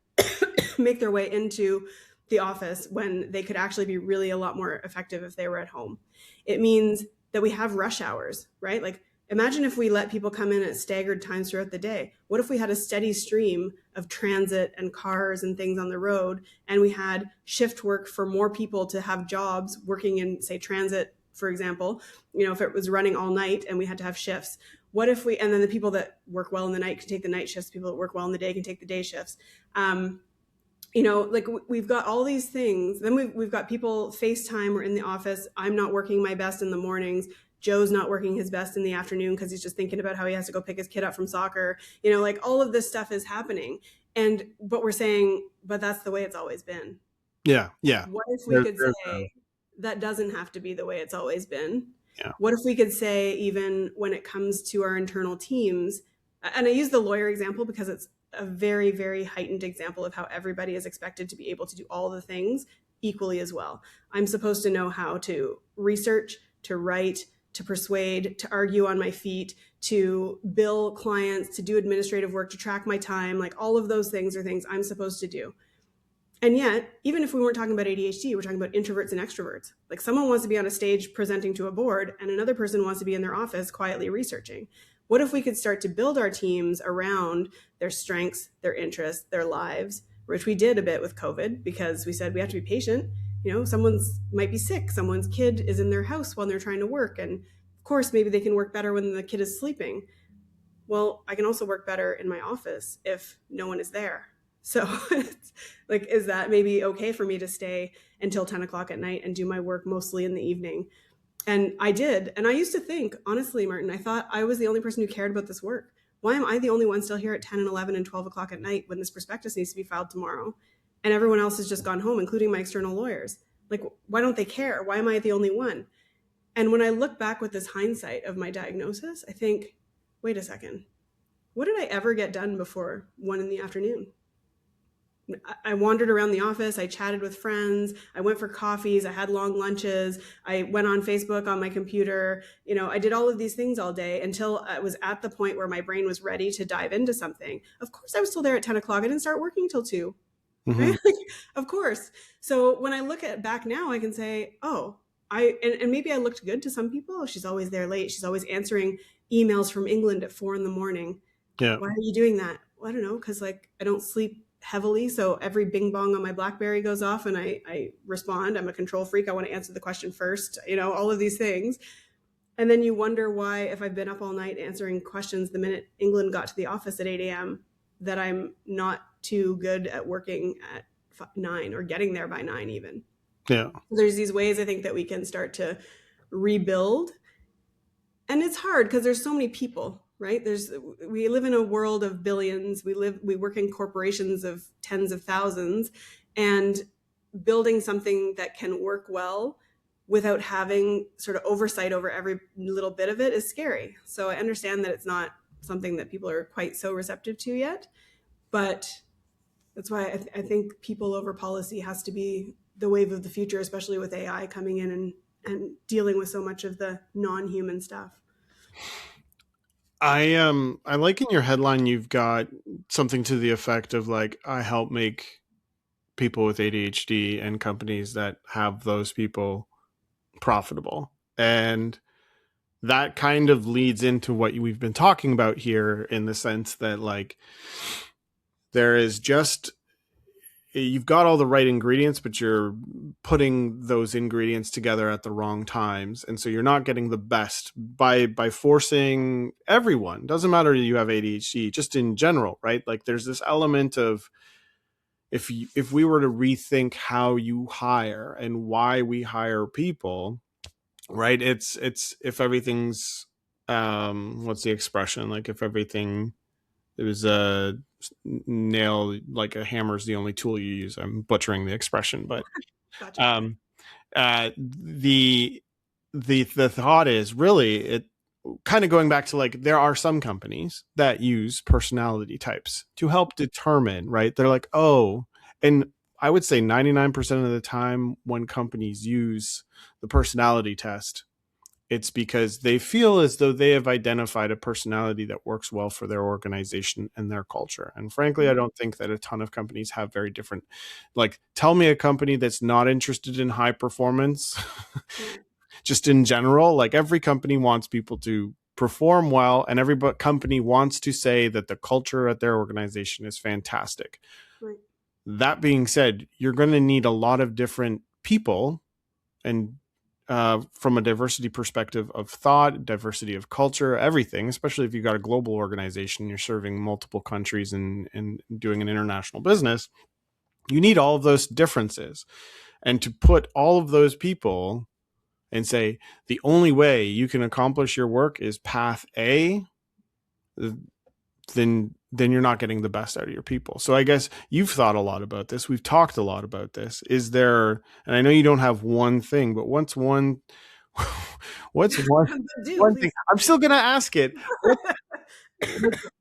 make their way into the office when they could actually be really a lot more effective if they were at home. It means that we have rush hours, right? Like, imagine if we let people come in at staggered times throughout the day. What if we had a steady stream of transit and cars and things on the road, and we had shift work for more people to have jobs working in, say, transit, for example, if it was running all night and we had to have shifts? What if and then the people that work well in the night can take the night shifts, people that work well in the day can take the day shifts. Like, we've got all these things. Then we've got people FaceTime or in the office. I'm not working my best in the mornings. Joe's not working his best in the afternoon because he's just thinking about how he has to go pick his kid up from soccer. Like, all of this stuff is happening. But we're saying, but that's the way it's always been. Yeah. Yeah. What if we could say that doesn't have to be the way it's always been? Yeah. What if we could say, even when it comes to our internal teams, and I use the lawyer example because it's a very, very heightened example of how everybody is expected to be able to do all the things equally as well. I'm supposed to know how to research, to write, to persuade, to argue on my feet, to bill clients, to do administrative work, to track my time. Like, all of those things are things I'm supposed to do. And yet, even if we weren't talking about ADHD, we're talking about introverts and extroverts. Like, someone wants to be on a stage presenting to a board, and another person wants to be in their office quietly researching. What if we could start to build our teams around their strengths, their interests, their lives, which we did a bit with COVID, because we said we have to be patient. Someone's might be sick, someone's kid is in their house while they're trying to work, and of course, maybe they can work better when the kid is sleeping. Well, I can also work better in my office if no one is there. So it's like, is that maybe okay for me to stay until 10 o'clock at night and do my work mostly in the evening? And I did. And I used to think, honestly, Martin, I thought I was the only person who cared about this work. Why am I the only one still here at 10 and 11 and 12 o'clock at night when this prospectus needs to be filed tomorrow? And everyone else has just gone home, including my external lawyers. Like, why don't they care? Why am I the only one? And when I look back with this hindsight of my diagnosis, I think, wait a second. What did I ever get done before 1 p.m? I wandered around the office. I chatted with friends. I went for coffees. I had long lunches. I went on Facebook on my computer. I did all of these things all day until I was at the point where my brain was ready to dive into something. Of course, I was still there at 10 o'clock. I didn't start working till 2. Mm-hmm. Right? Of course. So when I look back now, I can say, oh, and maybe I looked good to some people. Oh, she's always there late. She's always answering emails from England at 4 a.m. Yeah. Why are you doing that? Well, I don't know. Because I don't sleep heavily. So every bing bong on my BlackBerry goes off and I respond. I'm a control freak. I want to answer the question first, all of these things. And then you wonder why, if I've been up all night answering questions the minute England got to the office at 8 a.m., that I'm not too good at working at 9 or getting there by 9 even. Yeah. There's these ways I think that we can start to rebuild. And it's hard because there's so many people, right? We live in a world of billions. We work in corporations of tens of thousands, and building something that can work well without having sort of oversight over every little bit of it is scary. So I understand that it's not something that people are quite so receptive to yet, but that's why I think people over policy has to be the wave of the future, especially with AI coming in and dealing with so much of the non-human stuff. I like in your headline, you've got something to the effect of I help make people with ADHD and companies that have those people profitable. And that kind of leads into what we've been talking about here, in the sense that there is you've got all the right ingredients, but you're putting those ingredients together at the wrong times. And so you're not getting the best by forcing everyone. Doesn't matter you have ADHD, just in general, right? There's this element of, if we were to rethink how you hire and why we hire people, right? It's if everything's, what's the expression? If everything, it was a nail, a hammer is the only tool you use. I'm butchering the expression, but Gotcha. The thought is really, it kind of going back to there are some companies that use personality types to help determine, right? They're oh, and I would say 99% of the time when companies use the personality test, it's because they feel as though they have identified a personality that works well for their organization and their culture. And frankly, I don't think that a ton of companies have very different, like, tell me a company that's not interested in high performance, just in general. Like, every company wants people to perform well, and every company wants to say that the culture at their organization is fantastic. Right. That being said, you're going to need a lot of different people, and from a diversity perspective of thought, diversity of culture, everything, especially if you've got a global organization, you're serving multiple countries and doing an international business, you need all of those differences. And to put all of those people and say, the only way you can accomplish your work is path A, then you're not getting the best out of your people. So I guess you've thought a lot about this. We've talked a lot about this. Is there, and I know you don't have one thing, but what's one thing? I'm still going to ask it.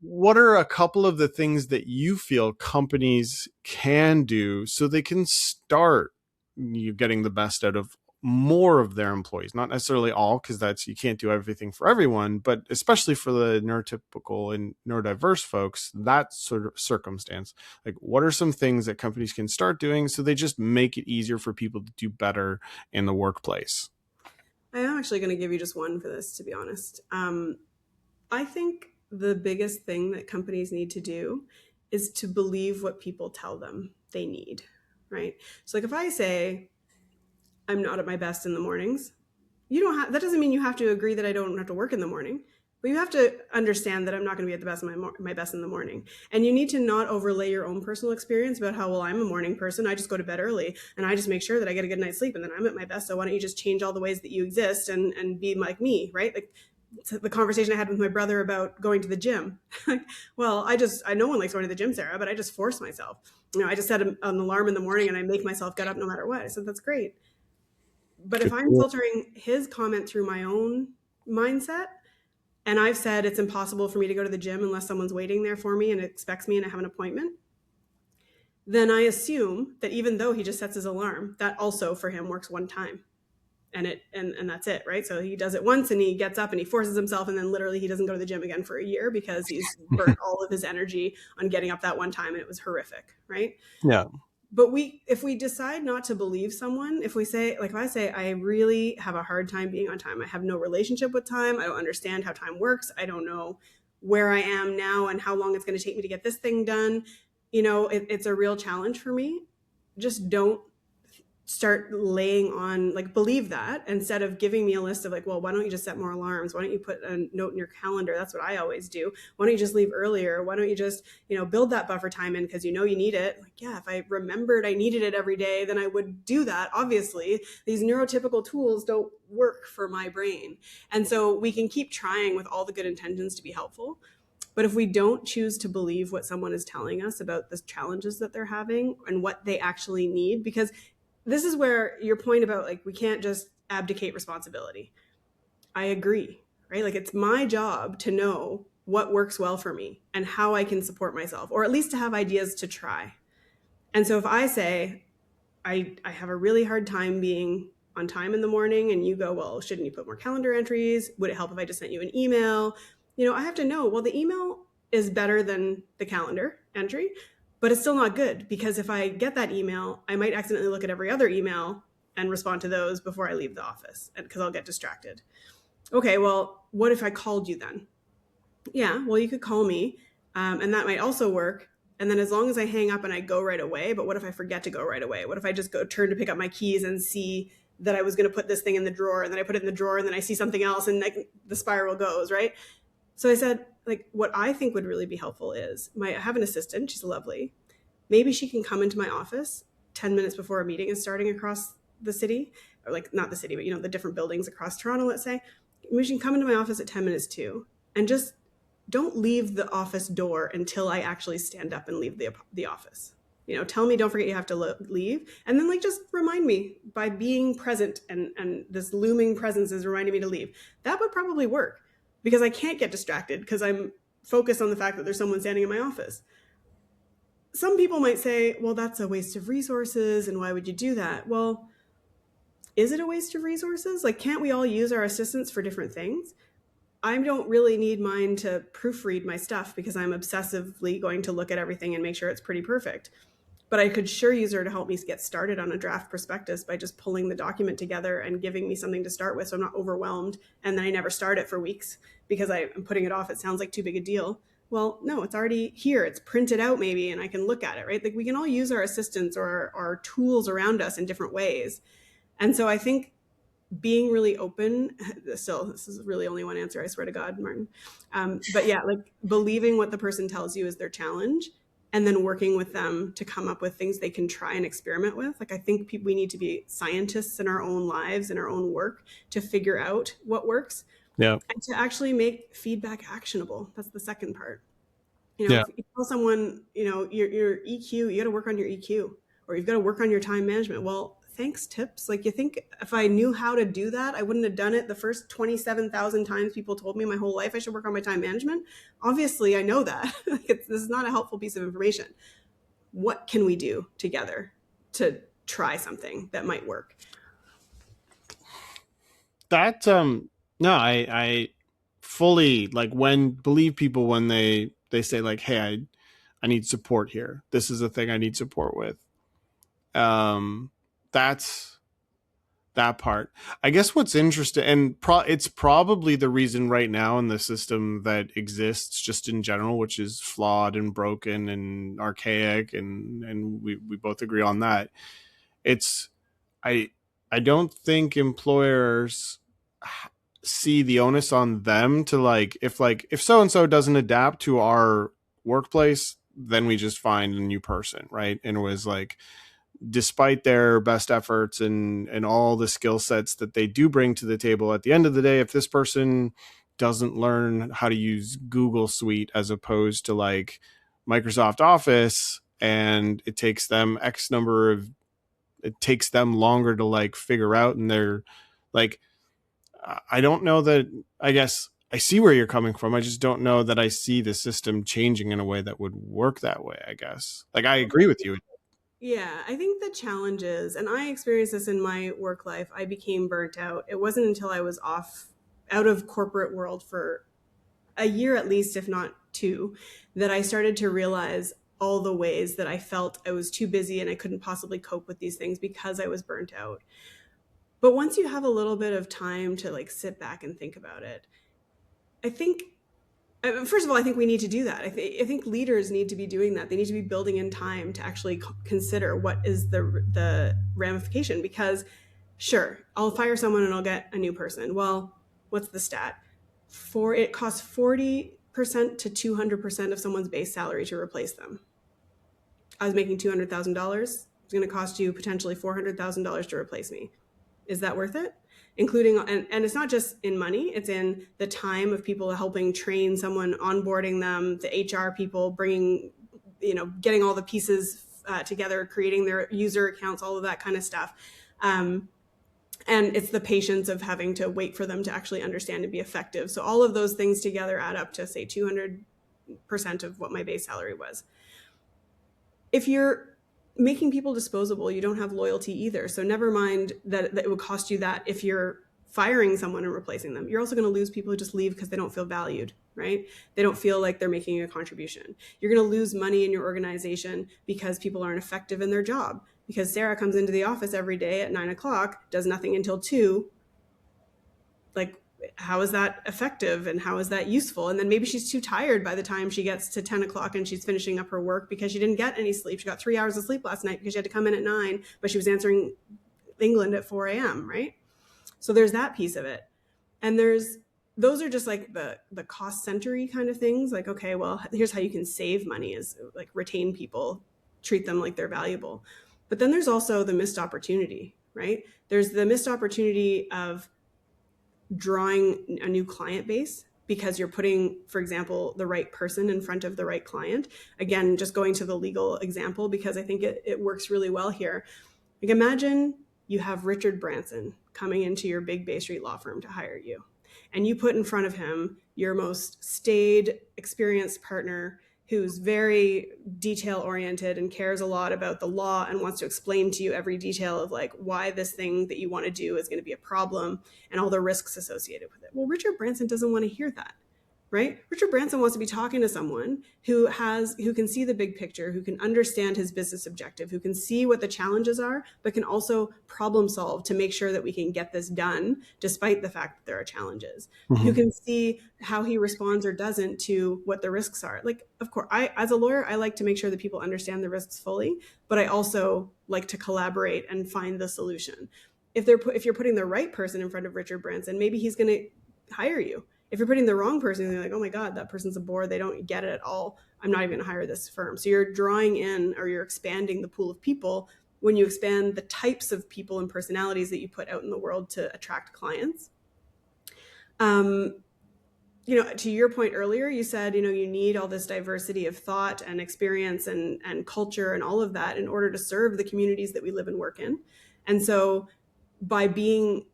What are a couple of the things that you feel companies can do so they can start getting the best out of more of their employees? Not necessarily all, because that's, you can't do everything for everyone, but especially for the neurotypical and neurodiverse folks, that sort of circumstance. Like, what are some things that companies can start doing so they just make it easier for people to do better in the workplace? I am actually going to give you just one for this, to be honest. I think the biggest thing that companies need to do is to believe what people tell them they need, right? So like, if I say I'm not at my best in the mornings, that doesn't mean you have to agree that I don't have to work in the morning, but you have to understand that I'm not going to be at the best of my best in the morning. And you need to not overlay your own personal experience about how, well, I'm a morning person, I just go to bed early and I just make sure that I get a good night's sleep and then I'm at my best. So why don't you just change all the ways that you exist and be like me, right? Like the conversation I had with my brother about going to the gym. Well, no one likes going to the gym, Sarah, but I just force myself. I just set an alarm in the morning and I make myself get up no matter what. I said, that's great. But if I'm filtering his comment through my own mindset, and I've said it's impossible for me to go to the gym unless someone's waiting there for me and expects me and I have an appointment, then I assume that even though he just sets his alarm, that also for him works one time. And that's it, right? So he does it once and he gets up and he forces himself, and then literally he doesn't go to the gym again for a year because he's burnt all of his energy on getting up that one time, and it was horrific, right? Yeah. But if we decide not to believe someone, if we say, like if I say, I really have a hard time being on time, I have no relationship with time, I don't understand how time works, I don't know where I am now and how long it's going to take me to get this thing done, it's a real challenge for me. Just don't start laying on, like, believe that, instead of giving me a list of like, well, why don't you just set more alarms? Why don't you put a note in your calendar? That's what I always do. Why don't you just leave earlier? Why don't you just, build that buffer time in because you need it? Like, yeah, if I remembered I needed it every day, then I would do that. Obviously, these neurotypical tools don't work for my brain. And so we can keep trying with all the good intentions to be helpful. But if we don't choose to believe what someone is telling us about the challenges that they're having and what they actually need, because this is where your point about, like, we can't just abdicate responsibility. I agree, right? Like, it's my job to know what works well for me and how I can support myself, or at least to have ideas to try. And so if I say, I have a really hard time being on time in the morning, and you go, well, shouldn't you put more calendar entries? Would it help if I just sent you an email? I have to know, well, the email is better than the calendar entry, but it's still not good, because if I get that email, I might accidentally look at every other email and respond to those before I leave the office, because I'll get distracted. Okay, well, what if I called you then? Yeah, well, you could call me, and that might also work. And then as long as I hang up and I go right away, but what if I forget to go right away? What if I just turn to pick up my keys and see that I was going to put this thing in the drawer, and then I put it in the drawer, and then I see something else, and the spiral goes, right? So I said, like, what I think would really be helpful is, I have an assistant, she's lovely. Maybe she can come into my office 10 minutes before a meeting is starting across the city, or like not the city, but the different buildings across Toronto, let's say. Maybe she can come into my office at 10 minutes too, and just don't leave the office door until I actually stand up and leave the office. Tell me, don't forget you have to leave. And then, like, just remind me by being present, and this looming presence is reminding me to leave. That would probably work, because I can't get distracted because I'm focused on the fact that there's someone standing in my office. some people might say, well, that's a waste of resources, and why would you do that? Well, is it a waste of resources? Like, can't we all use our assistants for different things? I don't really need mine to proofread my stuff because I'm obsessively going to look at everything and make sure it's pretty perfect. But I could sure use her to help me get started on a draft prospectus by just pulling the document together and giving me something to start with so I'm not overwhelmed and then I never start it for weeks because I'm putting it off. It sounds like too big a deal. Well, no, it's already here. It's printed out maybe, and I can look at it, right? Like, we can all use our assistants or our tools around us in different ways. And so I think being really open, still, this is really only one answer, I swear to God, Martin. But yeah, like believing what the person tells you is their challenge and then working with them to come up with things they can try and experiment with. Like, I think we need to be scientists in our own lives, in our own work, to figure out what works. Yeah. And to actually make feedback actionable. That's the second part. You know, Yeah. if you tell someone, you know, your EQ, you got to work on your EQ, or you've got to work on your time management. Well, thanks, tips. Like, you think if I knew how to do that, I wouldn't have done it the first 27,000 times people told me my whole life I should work on my time management? Obviously, I know that. This is not a helpful piece of information. What can we do together to try something that might work? That no, I fully believe people when they say like, hey, I need support here. This is a thing I need support with. That's that part. I guess what's interesting, and it's probably the reason right now in the system that exists just in general, which is flawed and broken and archaic, and we both agree on that. It's I don't think employers see the onus on them to if so and so doesn't adapt to our workplace, then we just find a new person, right? And it was like, despite their best efforts and all the skill sets that they do bring to the table, at the end of the day, if this person doesn't learn how to use Google Suite as opposed to like Microsoft Office, and it takes them it takes them longer to like figure out, and they're like, I don't know that, I guess I see where you're coming from. I just don't know that I see the system changing in a way that would work that way, I guess. Like, I agree with you. Yeah, I think the challenge is, and I experienced this in my work life, I became burnt out. It wasn't until I was out of corporate world for a year at least, if not two, that I started to realize all the ways that I felt I was too busy and I couldn't possibly cope with these things because I was burnt out. But once you have a little bit of time to like sit back and think about it, I think, first of all, I think we need to do that. I think leaders need to be doing that. They need to be building in time to actually consider what is the ramification. Because sure, I'll fire someone and I'll get a new person. Well, what's the stat? It costs 40% to 200% of someone's base salary to replace them. I was making $200,000. It's going to cost you potentially $400,000 to replace me. Is that worth it? Including, and it's not just in money, it's in the time of people helping train someone, onboarding them, the HR people bringing, getting all the pieces together, creating their user accounts, all of that kind of stuff. And it's the patience of having to wait for them to actually understand and be effective. So all of those things together add up to, say, 200% of what my base salary was. If you're making people disposable, you don't have loyalty either. So never mind that it would cost you that if you're firing someone and replacing them. You're also going to lose people who just leave because they don't feel valued, right? They don't feel like they're making a contribution. You're going to lose money in your organization because people aren't effective in their job. Because Sarah comes into the office every day at 9:00, does nothing until 2:00. Like, how is that effective and how is that useful? And then maybe she's too tired by the time she gets to 10:00 and she's finishing up her work because she didn't get any sleep. She got 3 hours of sleep last night because she had to come in at 9, but she was answering England at 4 a.m., right? So there's that piece of it. And those are just like the cost center-y kind of things. Like, okay, well, here's how you can save money is like retain people, treat them like they're valuable. But then there's also the missed opportunity, right? There's the missed opportunity of drawing a new client base because you're putting, for example, the right person in front of the right client. Again, just going to the legal example, because I think it works really well here. Like, imagine you have Richard Branson coming into your big Bay Street law firm to hire you. And you put in front of him your most staid, experienced partner, who's very detail oriented and cares a lot about the law and wants to explain to you every detail of like why this thing that you want to do is going to be a problem and all the risks associated with it. Well, Richard Branson doesn't want to hear that, right? Richard Branson wants to be talking to someone who can see the big picture, who can understand his business objective, who can see what the challenges are, but can also problem solve to make sure that we can get this done despite the fact that there are challenges, who can see how he responds or doesn't to what the risks are. Like, of course, as a lawyer, I like to make sure that people understand the risks fully, but I also like to collaborate and find the solution. If you're putting the right person in front of Richard Branson, maybe he's going to hire you. If you're putting the wrong person, you're like, oh my God, that person's a bore. They don't get it at all. I'm not even going to hire this firm. So you're drawing in, or you're expanding the pool of people when you expand the types of people and personalities that you put out in the world to attract clients. To your point earlier, you said, you need all this diversity of thought and experience and culture and all of that in order to serve the communities that we live and work in. And so by being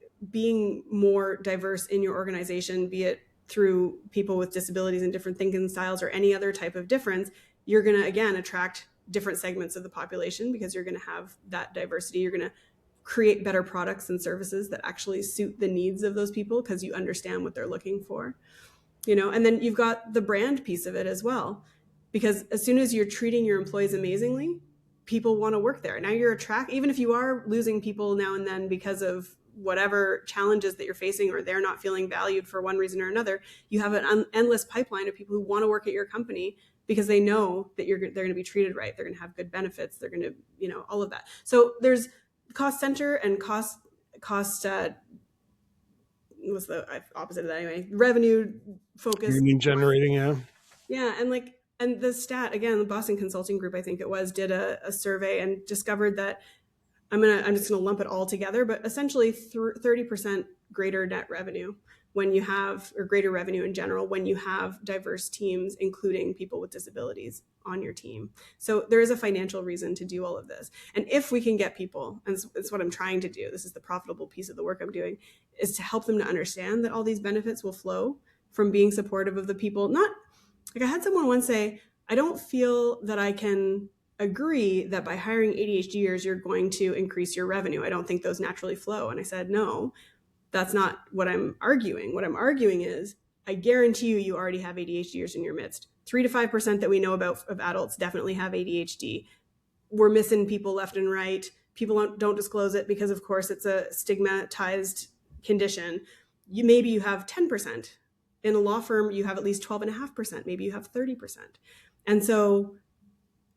more diverse in your organization, be it through people with disabilities and different thinking styles or any other type of difference, you're going to, again, attract different segments of the population because you're going to have that diversity. You're going to create better products and services that actually suit the needs of those people because you understand what they're looking for. And then you've got the brand piece of it as well, because as soon as you're treating your employees amazingly, people want to work there. Now even if you are losing people now and then because of whatever challenges that you're facing, or they're not feeling valued for one reason or another, you have an endless pipeline of people who want to work at your company because they know that they're going to be treated right. They're going to have good benefits. They're going to, all of that. So there's cost center and cost what's the opposite of that anyway? Revenue focus. Revenue generating, yeah. Yeah. And the stat, again, the Boston Consulting Group, I think it was, did a survey and discovered that I'm just going to lump it all together, but essentially 30% greater net revenue when you have, or greater revenue in general, when you have diverse teams, including people with disabilities on your team. So there is a financial reason to do all of this. And if we can get people, and it's what I'm trying to do, this is the profitable piece of the work I'm doing, is to help them to understand that all these benefits will flow from being supportive of the people. Not like I had someone once say, I don't feel that I can agree that by hiring ADHDers, you're going to increase your revenue. I don't think those naturally flow. And I said, no, that's not what I'm arguing. What I'm arguing is, I guarantee you already have ADHDers in your midst. 3 to 5% that we know about of adults definitely have ADHD. We're missing people left and right. People don't disclose it because, of course, it's a stigmatized condition. Maybe you have 10%. In a law firm, you have at least 12.5%. Maybe you have 30%. And so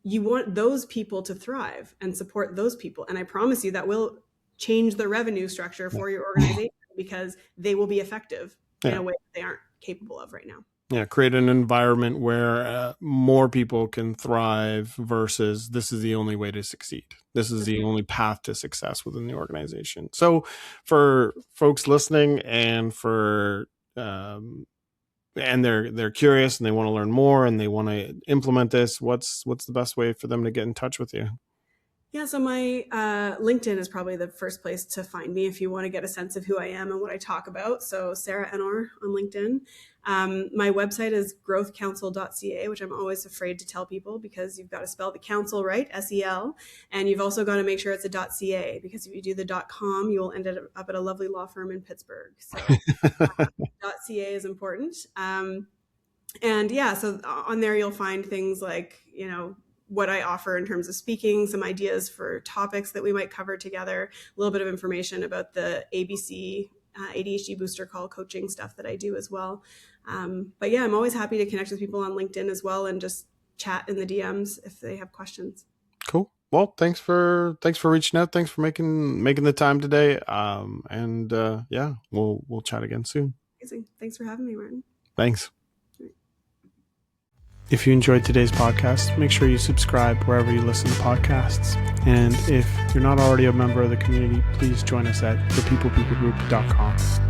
you want those people to thrive and support those people. And I promise you that will change the revenue structure for your organization because they will be effective in a way that they aren't capable of right now. Yeah, create an environment where more people can thrive versus this is the only way to succeed. This is the only path to success within the organization. So for folks listening and for and they're curious and they want to learn more and they want to implement this, what's the best way for them to get in touch with you? Yeah, so my LinkedIn is probably the first place to find me if you want to get a sense of who I am and what I talk about. So Sarah Ennor on LinkedIn. My website is growthcounsel.ca, which I'm always afraid to tell people because you've got to spell the counsel right, SEL, and you've also got to make sure it's a .ca because if you do the .com, you will end up at a lovely law firm in Pittsburgh. So .ca is important. And yeah, so on there you'll find things like, what I offer in terms of speaking, some ideas for topics that we might cover together, a little bit of information about the ABC ADHD booster call coaching stuff that I do as well. But yeah, I'm always happy to connect with people on LinkedIn as well and just chat in the DMs if they have questions. Cool. Well, thanks for reaching out. Thanks for making the time today. Yeah, we'll chat again soon. Amazing. Thanks for having me, Martin. Thanks. If you enjoyed today's podcast, make sure you subscribe wherever you listen to podcasts. And if you're not already a member of the community, please join us at thepeoplepeoplegroup.com.